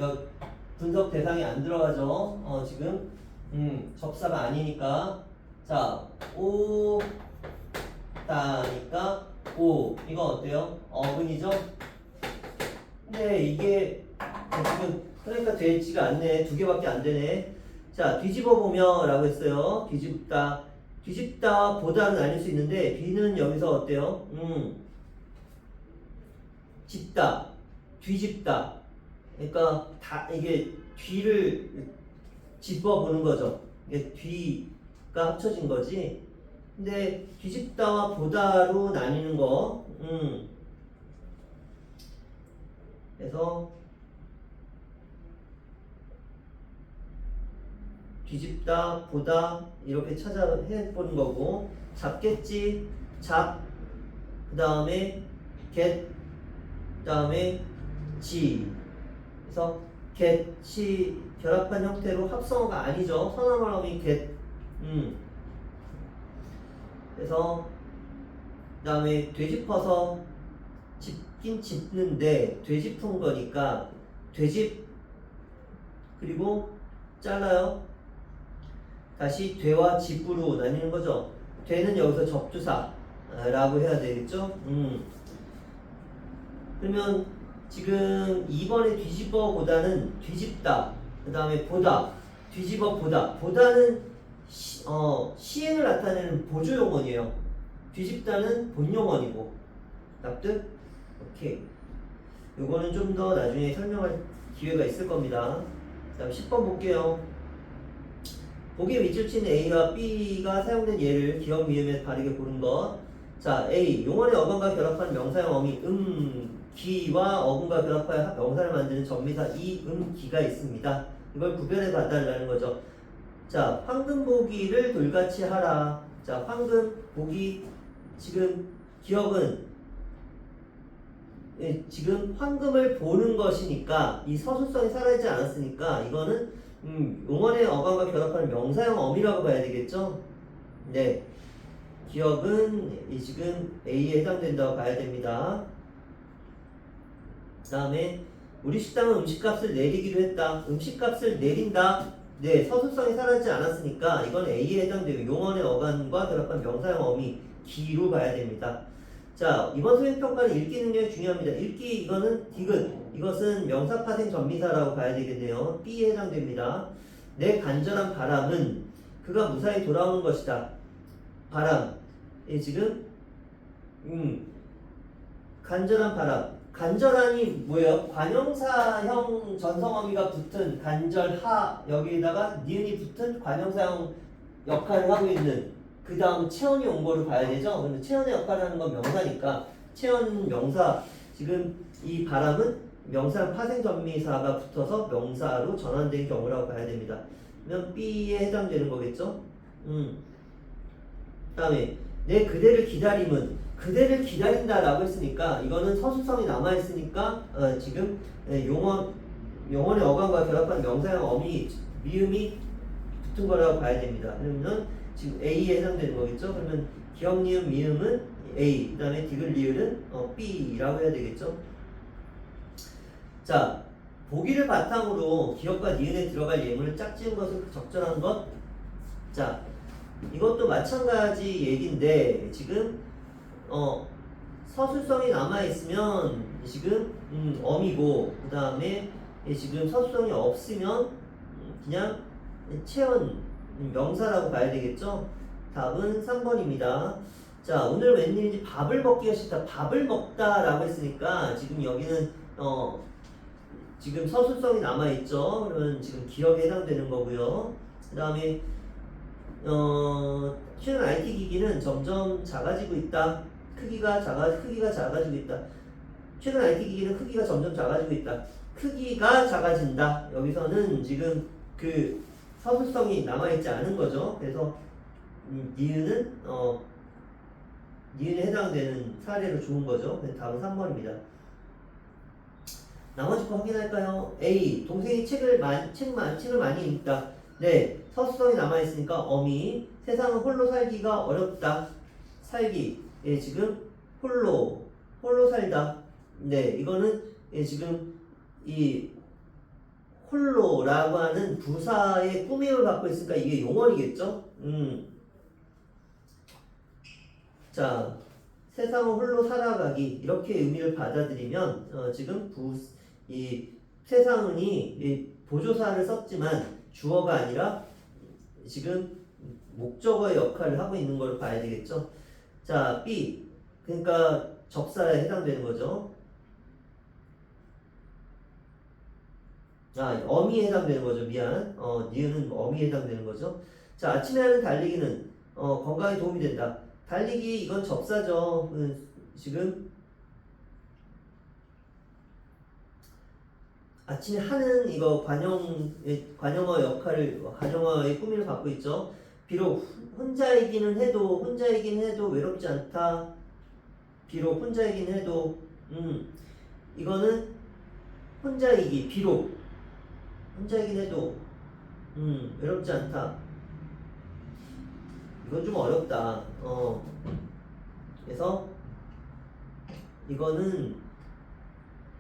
[SPEAKER 1] 분석 대상이 안 들어가죠. 지금 접사가 아니니까. 자, 오다니까 오. 이거 어때요? 어근이죠? 근데 이게 지금 그러니까 되지가 않네. 두 개밖에 안 되네. 자, 뒤집어 보면 라고 했어요. 뒤집다. 뒤집다 보다는 아닐 수 있는데 뒤는 여기서 어때요? 집다. 뒤집다. 그러니까 다 이게 뒤를 짚어 보는 거죠. 이게 뒤가 합쳐진 거지. 근데 뒤집다와 보다로 나뉘는 거. 그래서 뒤집다, 보다 이렇게 찾아 해보는 거고. 잡겠지, 잡. 그 다음에 get, 그 다음에 지. 그래서 get이 결합한 형태로 합성어가 아니죠. 선어말음이 get. 그래서 그 다음에 되짚어서 짚긴 짚는데 되짚은 거니까 되짚. 그리고 잘라요. 다시 되와 짚으로 나뉘는 거죠. 되는 여기서 접두사라고 해야 되겠죠. 그러면 지금 2번에 뒤집어 보다는 뒤집다. 그 다음에 보다. 뒤집어 보다. 보다는 시행을 나타내는 보조용언이에요. 뒤집다는 본용언이고. 납득? 오케이. 요거는 좀 더 나중에 설명할 기회가 있을 겁니다. 그 다음 10번 볼게요. 보기에 밑줄 친 A와 B가 사용된 예를 기억 미음에 다르게 고른 것. 자, A. 용언의 어감과 결합한 명사형 어미 기와 어근과 결합하여 명사를 만드는 전미사 기가 있습니다. 이걸 구별해 봐달라는 거죠. 자, 황금 보기를 돌같이 하라. 자, 황금 보기. 지금 기억은 지금 황금을 보는 것이니까 이 서술성이 사라지지 않았으니까 이거는 용언의 어감과 결합하는 명사형 어미라고 봐야 되겠죠? 네. 기억은 지금 A에 해당된다고 봐야 됩니다. 그 다음에 우리 식당은 음식값을 내리기로 했다. 음식값을 내린다. 네. 서술성이 사라지지 않았으니까 이건 A에 해당되고 용언의 어감과 결합한 명사형 어미 기로 봐야 됩니다. 자, 이번 소행평가는 읽기 능력이 중요합니다. 읽기 이거는 디귿. 이것은 명사 파생 전미사라고 봐야 되겠네요. B에 해당됩니다. 내 간절한 바람은 그가 무사히 돌아오는 것이다. 바람. 지금 간절한 바람. 간절한이 뭐예요? 관형사형 전성어미가 붙은 간절하 여기에다가 니은이 붙은 관형사형 역할을 하고 있는 그 다음 체언이 온 거를 봐야 되죠. 근데 체언의 역할을 하는 건 명사니까 체언 명사. 지금 이 바람은 명사랑 파생 전미사가 붙어서 명사로 전환된 경우라고 봐야 됩니다. 그러면 B에 해당되는 거겠죠. 다음에 내 그대를 기다림은 그대를 기다린다라고 했으니까 이거는 서술성이 남아있으니까 지금 용언의 어감과 결합한 명사형 어미 미음이 붙은 거라고 봐야 됩니다. 그러면 지금 A에 해당되는 거겠죠. 그러면 기억 니은 미음은 A, 그 다음에 디귿 리을은 B라고 해야 되겠죠. 자, 보기를 바탕으로 기억과 니은에 들어갈 예문을 짝지은 것은 적절한 것. 자, 이것도 마찬가지 얘기인데 지금 서술성이 남아있으면 지금 어미고 그 다음에 지금 서술성이 없으면 그냥 체언 명사라고 봐야 되겠죠. 답은 3번입니다. 자, 오늘 웬일인지 밥을 먹기가 싫다. 밥을 먹다라고 했으니까 지금 여기는 지금 서술성이 남아있죠. 그러면 지금 기억에 해당되는 거고요. 그 다음에 최근 IT 기기는 점점 작아지고 있다. 크기가 작아지고 있다. 최근 IT 기기는 크기가 점점 작아지고 있다. 크기가 작아진다. 여기서는 지금 그 서술성이 남아있지 않은 거죠. 그래서 니은은 니은에 해당되는 사례로 좋은 거죠. 답은 3번입니다. 나머지 거 확인할까요? A. 동생이 책을 많이 읽다. 네, 서술성이 남아있으니까 어미. 세상은 홀로 살기가 어렵다. 살기. 예, 지금 홀로 살다. 네, 이거는 예, 지금 이 홀로라고 하는 부사의 꾸밈을 갖고 있으니까 이게 용언이겠죠? 자, 세상을 홀로 살아가기 이렇게 의미를 받아들이면 지금 이 세상은이 이 보조사를 썼지만 주어가 아니라 지금 목적어의 역할을 하고 있는 걸 봐야 되겠죠. 자, B 그러니까 접사에 해당되는 거죠. 어미에 해당되는 거죠. 미안. 니은은 어미에 해당되는 거죠. 자, 아침에 하는 달리기는 건강에 도움이 된다. 달리기 이건 접사죠. 지금 아침에 하는 이거 관용어 역할을 관용어의 꾸미를 갖고 있죠. 비록 혼자이긴 해도 외롭지 않다. 비록 혼자이긴 해도 이거는 비록 혼자이긴 해도 외롭지 않다. 이건 좀 어렵다. 그래서 이거는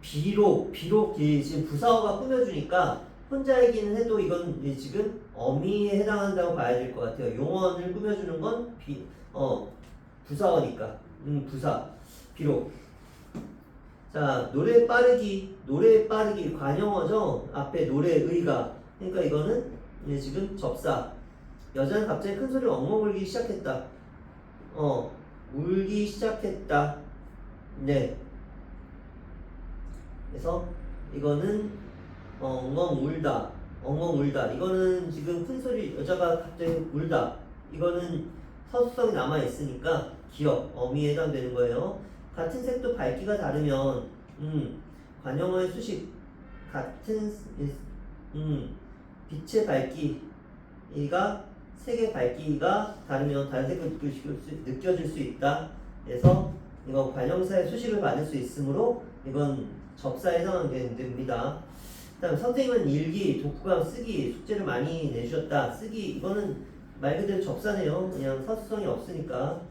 [SPEAKER 1] 비록 지금 부사어가 꾸며주니까 혼자이기는 해도 이건 지금 어미에 해당한다고 봐야 될 것 같아요. 용언을 꾸며주는 건 부사어니까 부사 비록. 자, 노래 빠르기 관용어죠. 앞에 노래의가. 그러니까 이거는 지금 접사. 여자는 갑자기 큰 소리로 엉엉 울기 시작했다. 울기 시작했다. 네. 그래서 이거는 엉엉 울다. 이거는 지금 큰 소리 여자가 갑자기 울다. 이거는 서술성이 남아 있으니까 기억, 어미에 해당되는 거예요. 같은 색도 밝기가 다르면 관용어의 수식 같은 빛의 밝기가 색의 밝기가 다르면 다른 색을 느껴질 수 있다. 그래서 이건 관형사의 수식을 받을 수 있으므로 이건 접사에 해당하게 됩니다. 그다음 선생님은 일기, 독후감, 쓰기 숙제를 많이 내주셨다. 쓰기 이거는 말 그대로 접사네요. 그냥 서술성이 없으니까.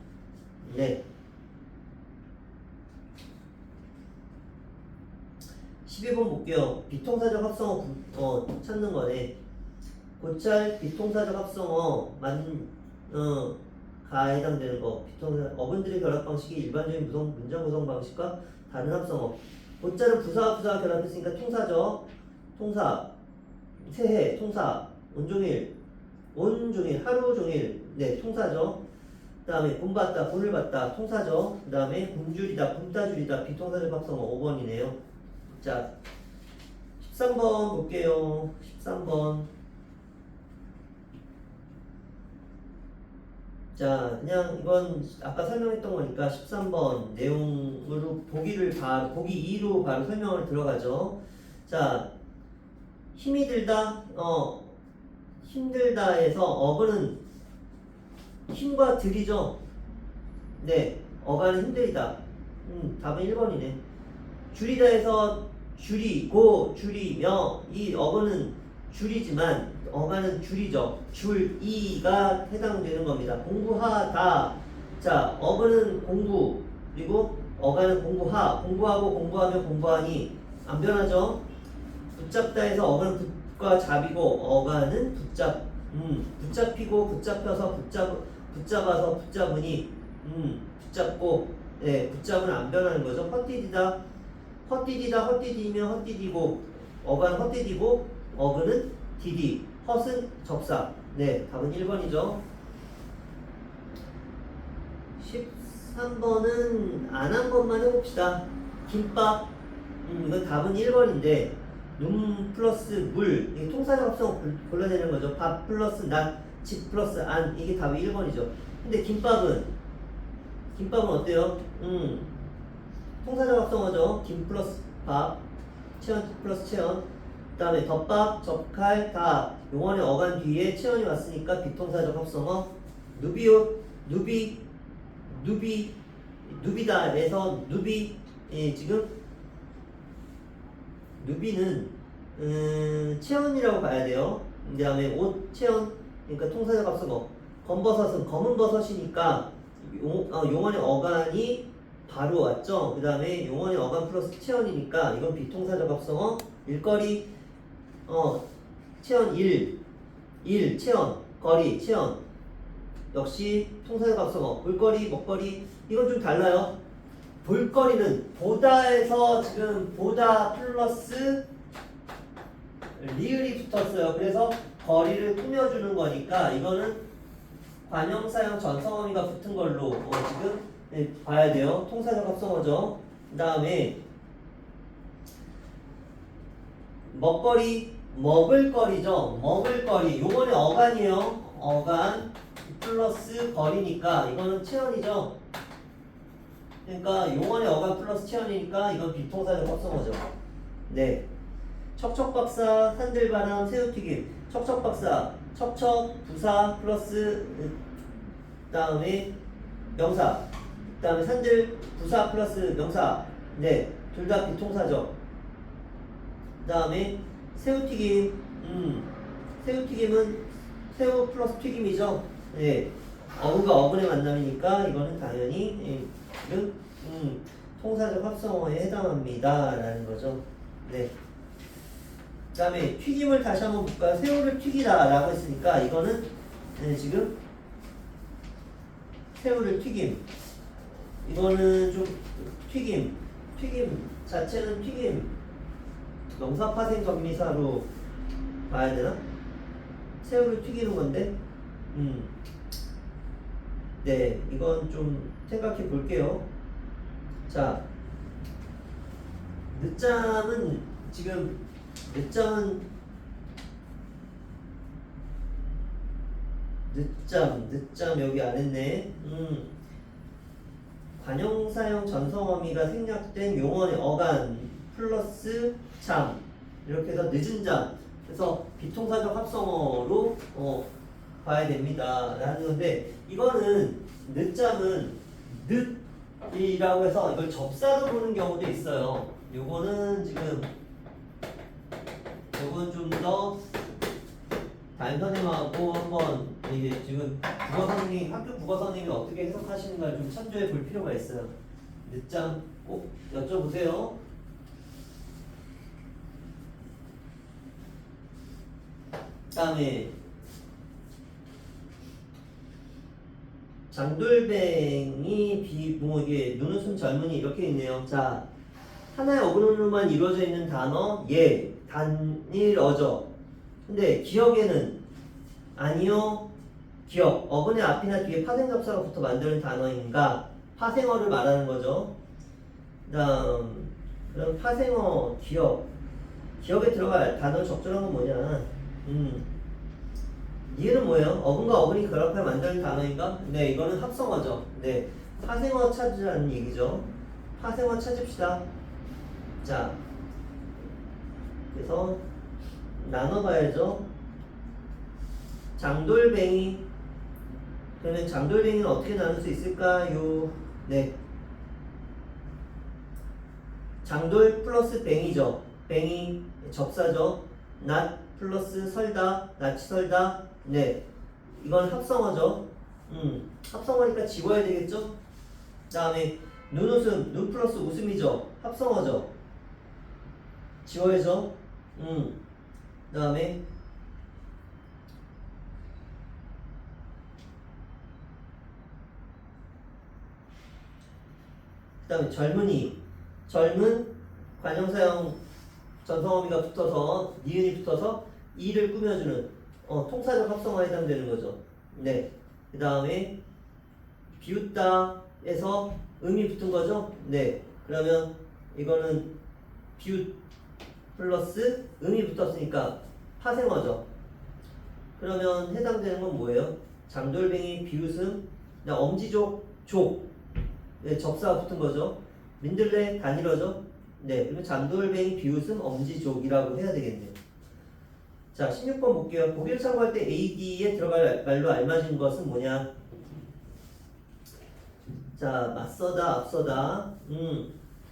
[SPEAKER 1] 네. 12번 볼게요. 비통사적 합성어 찾는 거네. 고찰 비통사적 합성어 가 해당되는 거. 어근들의 결합 방식이 일반적인 문장 구성 방식과 다른 합성어. 고찰은 부사와 결합했으니까 통사, 새해, 통사, 온종일, 하루 종일, 네, 통사죠. 그 다음에 본 봤다, 본을 봤다, 통사죠. 그 다음에 굶다줄이다, 비통사적 합성어 5번이네요. 자, 13번 볼게요. 13번. 자, 그냥 이건 아까 설명했던 거니까 13번 내용으로 보기 2로 바로 설명을 들어가죠. 자, 힘이 들다, 힘들다에서 어근은 힘과 들이죠. 네, 어간은 힘들다. 답은 1번이네. 줄이다에서 줄이며 이 어근은 줄이지만 어간은 줄이죠. 줄이가 해당되는 겁니다. 공부하다. 자, 어근은 공부 그리고 어간은 공부하고 공부하면 공부하니 안 변하죠. 붙잡다에서 어간은 붙과 잡이고 어간은 붙잡히고 붙잡혀서 붙잡아서 붙잡으니 붙잡고 네, 붙잡은 안 변하는 거죠. 헛디디면 헛디디고 어간은 헛디디고 어근은 디디 헛은 접사. 네, 답은 1번이죠. 3번은 안 한 번만 해봅시다. 김밥. 이건 답은 1번인데 눈 플러스 물. 이게 통사적 합성 골라내는 거죠. 밥 플러스 낫, 집 플러스 안. 이게 답이 1번이죠. 근데 김밥은 어때요? 통사적 합성어죠. 김 플러스 밥, 체온 플러스 체온. 그 다음에 덮밥, 접칼, 다 용언의 어간 뒤에 체온이 왔으니까 비통사적 합성어. 누비옷, 누비다에서 누비. 예, 지금 누비는 체온이라고 봐야 돼요. 그 다음에 옷, 체온. 그러니까 통사적 합성어. 검버섯은 검은 버섯이니까 용언의 어간이 바로 왔죠. 그 다음에 용언의 어간 플러스 체온이니까 이건 비통사적 합성어. 일거리 체온 1 체온, 거리 체온 역시 통사적 합성어. 볼거리, 먹거리 이건 좀 달라요. 볼거리는 보다에서 지금 보다 플러스 리을이 붙었어요. 그래서 거리를 꾸며주는 거니까 이거는 관형사형 전성어미가 붙은 걸로 지금 봐야 돼요. 통사적 합성어죠. 그 다음에 먹거리, 먹을거리죠. 먹을거리 요번에 어간이에요. 어간 플러스 거리니까 이거는 체온이죠. 그러니까 용언의 어간 플러스 체온이니까 이건 비통사적 합성어죠. 네. 척척박사, 산들바람, 새우튀김. 척척박사, 척척, 부사 플러스 다음에 명사. 다음에 산들, 부사 플러스 명사. 네. 둘 다 비통사죠. 다음에 새우튀김. 새우튀김은 새우 플러스 튀김이죠. 네. 어근과 어근의 만남이니까 이거는 당연히 지금 통사적 합성어에 해당합니다 라는 거죠. 네. 그 다음에 튀김을 다시 한번 볼까요? 새우를 튀기다 라고 했으니까 이거는 지금 새우를 튀김. 이거는 좀 튀김 자체는 튀김 명사파생 정미사로 봐야 되나? 새우를 튀기는 건데 네, 이건 좀 생각해 볼게요. 자, 늦잠은 지금 늦잠 여기 안 했네. 관형사형 전성어미가 생략된 용언의 어간 플러스 잠 이렇게 해서 늦은 잠. 그래서 비통사적 합성어로 봐야 됩니다 라는 건데 이거는 늦잠은 늦이라고 해서 이걸 접사로 보는 경우도 있어요. 요거는 지금 요건 좀 더 담임선생님하고 한번 이게 지금 학교 국어 선생님이 어떻게 해석하시는가 좀 참조해 볼 필요가 있어요. 늦잠 꼭 여쭤보세요. 다음에 장돌뱅이 이게 눈웃음 젊은이 이렇게 있네요. 자, 하나의 어근으로만 이루어져 있는 단어 단일 어죠. 근데 기억에는 아니요. 기억 어근의 앞이나 뒤에 파생접사가 붙어 만드는 단어인가? 파생어를 말하는 거죠. 그럼 파생어 기억에 들어갈 단어 적절한 건 뭐냐? 이해는 뭐예요? 어근과 어근이 결합해 만드는 단어인가? 네, 이거는 합성어죠. 네, 파생어 찾으라는 얘기죠. 파생어 찾읍시다. 자, 그래서 나눠봐야죠. 장돌뱅이. 그러면 장돌뱅이는 어떻게 나눌 수 있을까요? 네, 장돌 플러스 뱅이죠. 뱅이 접사죠. 낫 플러스 설다, 낫이 설다. 네, 이건 합성어죠. 합성어니까 지워야 되겠죠. 그 다음에 눈웃음, 눈 플러스 웃음이죠. 합성어죠. 지워야죠. 그 다음에 젊은이, 젊은 관형사형 전성어미가 붙어서 니은이 붙어서 이를 꾸며주는 통사적 합성어에 해당되는 거죠. 네. 그 다음에 비웃다, 에서 음이 붙은 거죠? 네. 그러면 이거는 비웃 플러스 음이 붙었으니까 파생어죠. 그러면 해당되는 건 뭐예요? 장돌뱅이, 비웃음, 엄지족, 족. 네, 접사가 붙은 거죠. 민들레, 단일어죠. 네, 그러면 장돌뱅이, 비웃음, 엄지족이라고 해야 되겠네요. 자, 16번 볼게요. 보기를 참고할 때 AD에 들어갈 말로 알맞은 것은 뭐냐? 자, 맞서다, 앞서다.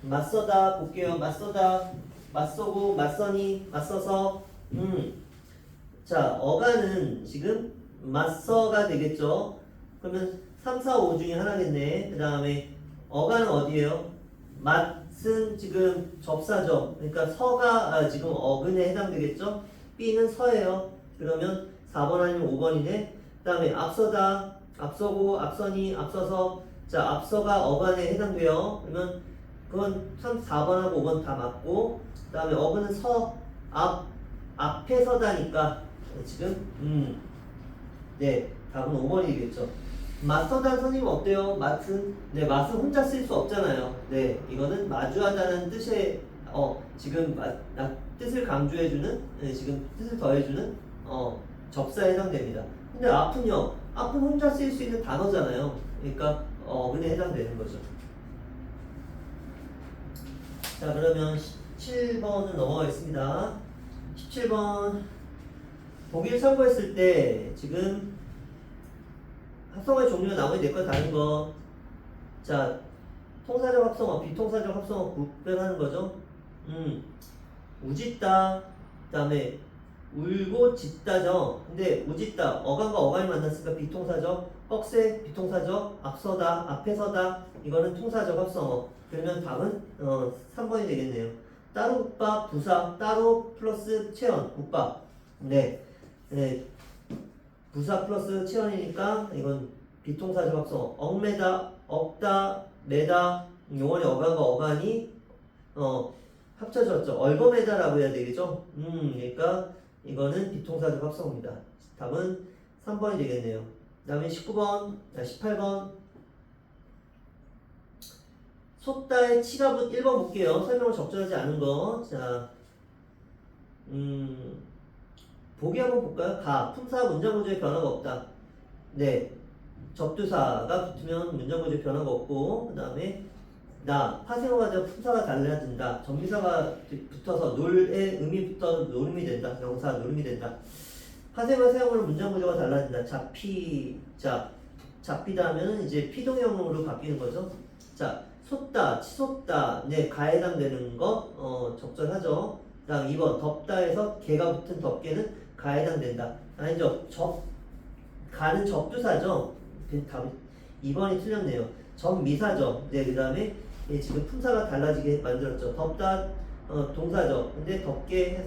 [SPEAKER 1] 맞서다 볼게요. 맞서다, 맞서고, 맞서니, 맞서서. 자, 어가는 지금 맞서가 되겠죠. 그러면 3, 4, 5 중에 하나겠네. 그 다음에 어가는 어디예요? 맞은 지금 접사죠. 그러니까 서가 지금 어근에 해당되겠죠. B는 서예요. 그러면 4번 아니면 5번이네. 그 다음에 앞서다, 앞서고, 앞서니, 앞서서. 자, 앞서가 어간에 해당돼요. 그러면 그건 3, 4번하고 5번 다 맞고. 그 다음에 어근은 서, 앞에 서다니까 지금 네, 답은 5번이겠죠. 맞서다는 선생님 어때요? 맛은? 네, 맛은 혼자 쓸 수 없잖아요. 네, 이거는 마주하다는 뜻의 지금 뜻을 강조해주는 지금 뜻을 더해주는 접사에 해당됩니다. 근데 앞은요, 앞은 혼자 쓸 수 있는 단어잖아요. 그러니까 근에 해당되는 거죠. 자, 그러면 17번은 넘어가겠습니다. 17번 보기를 참고했을 때 지금 합성어의 종류가 나머지 4건 다른 거. 자, 통사적 합성어, 비통사적 합성어 구별하는 거죠. 우짖다, 그 다음에 울고 짖다죠. 근데 우짖다, 어간과 어간이 만났으니까 비통사적, 꺽쇠 비통사적, 앞서다, 앞에 서다, 이거는 통사적 합성어. 그러면 답은 3번이 되겠네요. 따로 국밥, 부사, 따로 플러스 체언, 국밥. 네. 네. 부사 플러스 체언이니까 이건 비통사적 합성어. 얽매다, 얽다, 매다, 용언의 어간과 어간이 합쳐졌죠. 얽어매다라고 해야 되겠죠. 그러니까 이거는 비통사적 합성어입니다. 답은 3번이 되겠네요. 그 다음에 18번 솟다의 치가붙 1번 볼게요. 설명을 적절하지 않은 거. 자, 보기 한번 볼까요? 가, 품사, 문장구조에 변화가 없다. 네, 접두사가 붙으면 문장구조에 변화가 없고, 그 다음에 나, 파생어가 되어 품사가 달라진다. 정비사가 붙어서 놀에 음이 붙어서 노름이 된다. 명사 노름이 된다. 파생어 사용으로 문장구조가 달라진다. 잡히다 하면 이제 피동형으로 바뀌는 거죠. 자, 솟다, 치솟다, 네, 가에 해당되는 거 적절하죠. 그 다음 2번 덥다에서 개가 붙은 덥개는 가에 해당된다. 아니죠. 가는 접두사죠. 답이 2번이 틀렸네요. 접미사죠. 네, 그 다음에 지금 품사가 달라지게 만들었죠. 덥다 동사죠. 근데 덥게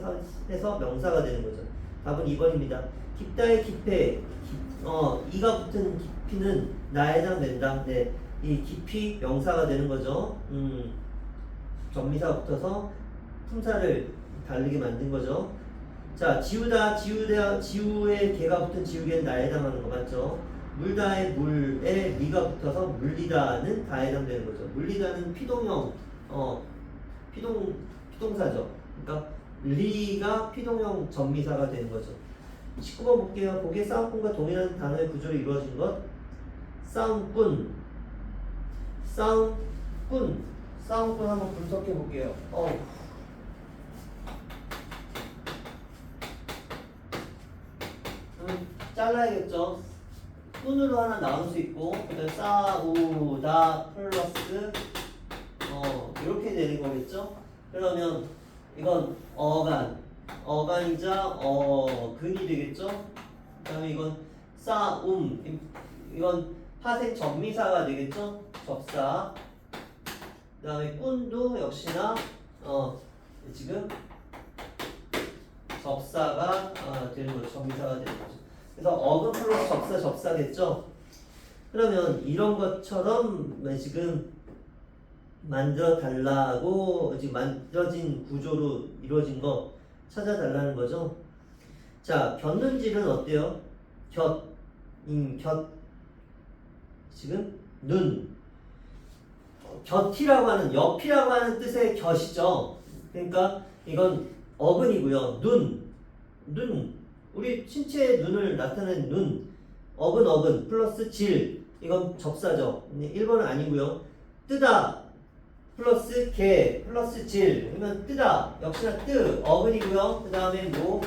[SPEAKER 1] 해서 명사가 되는 거죠. 답은 2번입니다. 깊다의 깊에 이가 붙은 깊이는 나에 해당된다. 네, 이 깊이 명사가 되는 거죠. 접미사가 붙어서 품사를 다르게 만든 거죠. 자, 지우의 개가 붙은 지우개는 나에 해당하는 거 맞죠? 물다의 물에 미가 붙어서 물리다는 다에 해당되는 거죠. 물리다는 피동형, 피동사죠. 그러니까 리가 피동형 전미사가 되는 거죠. 19번 볼게요. 보기에 싸움꾼과 동일한 단어의 구조로 이루어진 것. 싸움꾼 한번 분석해 볼게요. 잘라야겠죠. 꾼으로 하나 나올 수 있고, 그다음 싸우다 플러스 이렇게 되는 거겠죠. 그러면 이건 어간이자 근이 되겠죠. 그다음에 이건 이건 파생 접미사가 되겠죠. 접사. 그다음에 꾼도 역시나 지금 접사가 되는 거죠. 접미사가 되는 거죠. 그래서 어근 플러스 접사겠죠. 그러면 이런 것처럼 지금 만들어 달라고 지금 만들어진 구조로 이루어진 거 찾아달라는 거죠. 자, 곁눈질은 어때요? 지금 눈. 곁이라고 하는 옆이라고 하는 뜻의 곁이죠. 그러니까 이건 어근이고요. 눈 우리 신체의 눈을 나타내는 눈 어근 플러스 질 이건 접사죠. 1번은 아니고요. 뜨다 플러스 개 플러스 질 그러면 뜨다 역시나 뜨 어근이고요. 그 다음에 뭐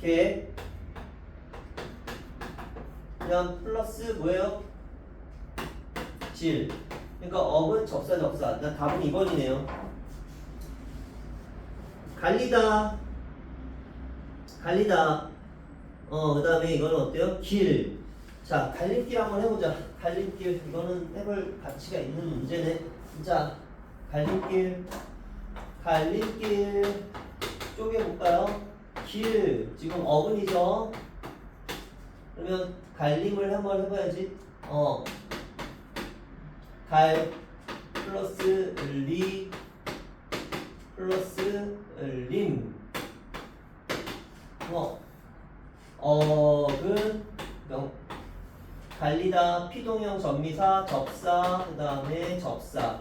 [SPEAKER 1] 개 그다음 플러스 뭐예요? 질 그러니까 어근 접사 나 답은 2번이네요. 갈리다 그 다음에 이거는 어때요? 길. 자, 갈림길 한번 해보자. 갈림길 이거는 해볼 가치가 있는 문제네. 자, 갈림길 쪼개볼까요? 길 지금 어근이죠. 그러면 갈림을 한번 해봐야지. 갈 플러스 리 플러스 림 어근 갈리다 피동형 전미사 접사 그 다음에 접사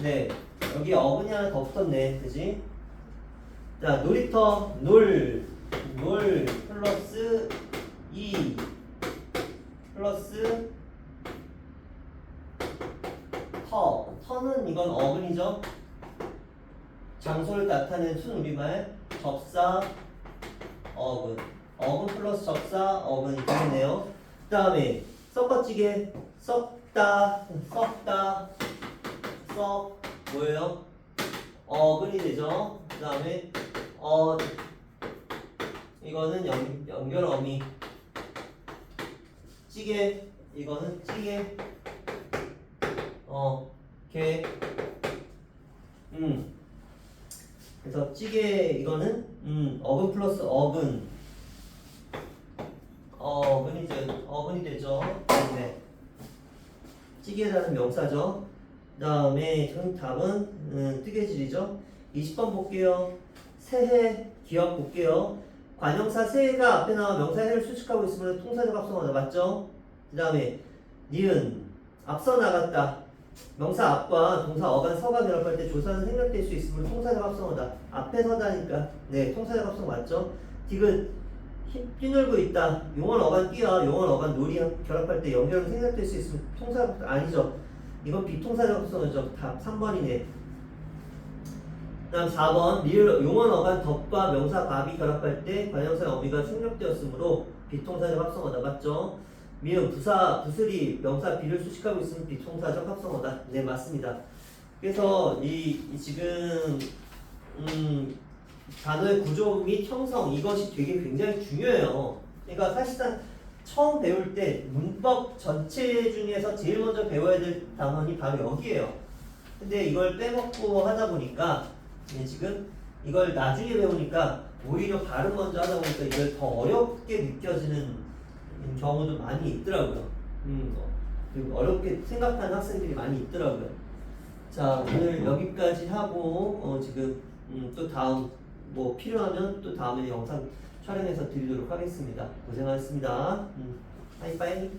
[SPEAKER 1] 네 여기 어근이 하나 더 붙었네 그지? 자 놀이터 놀 플러스 이 플러스 터는 이건 어근이죠. 장소를 나타내는 순우리말 접사 어근 플러스 접사 어근이 되겠네요. 그 다음에 섞어찌개 썩다 뭐예요? 어근이 되죠. 그 다음에 이거는 연결어미 찌개 이거는 찌개 개 그래서 찌개 이거는 어근 플러스 어근이 되죠. 네. 찌개라는 명사죠. 그 다음에 답은 뜨개질이죠. 20번 볼게요. 새해 기억 볼게요. 관형사 새해가 앞에 나와 명사 해를 수식하고 있으면 통사적 합성어다. 맞죠? 그 다음에 니은 앞서 나갔다. 명사 앞과 동사 어간 서가 결합할 때 조사는 생략될 수 있으므로 통사적 합성어다. 앞에 서다니까 네 통사적 합성 맞죠? 디귿 뛰놀고 있다. 용언 어간 뛰어 용언 어간 놀이 결합할 때 연결은 생략될 수 있으면 통사적 합성 아니죠. 이건 비통사적 합성어죠. 답 3번이네. 다음 4번 리을 용언 어간 덕과 명사 갑이 결합할 때 관형사 어미가 충족되었으므로 비통사적 합성어다. 맞죠? 미음 부슬이 명사 비를 수식하고 있으면 비통사적 합성어다. 네 맞습니다. 그래서 이 지금 단어의 구조 및 형성 이것이 되게 굉장히 중요해요. 그러니까 사실상 처음 배울 때 문법 전체 중에서 제일 먼저 배워야 될 단원이 바로 여기에요. 근데 이걸 빼먹고 하다 보니까 지금 이걸 나중에 배우니까 오히려 발음 먼저 하다 보니까 이걸 더 어렵게 느껴지는 경우도 많이 있더라고요. 어렵게 생각하는 학생들이 많이 있더라고요. 자 오늘 여기까지 하고 지금 또 다음 뭐 필요하면 또 다음에 영상 촬영해서 드리도록 하겠습니다. 고생하셨습니다. 빠이빠이.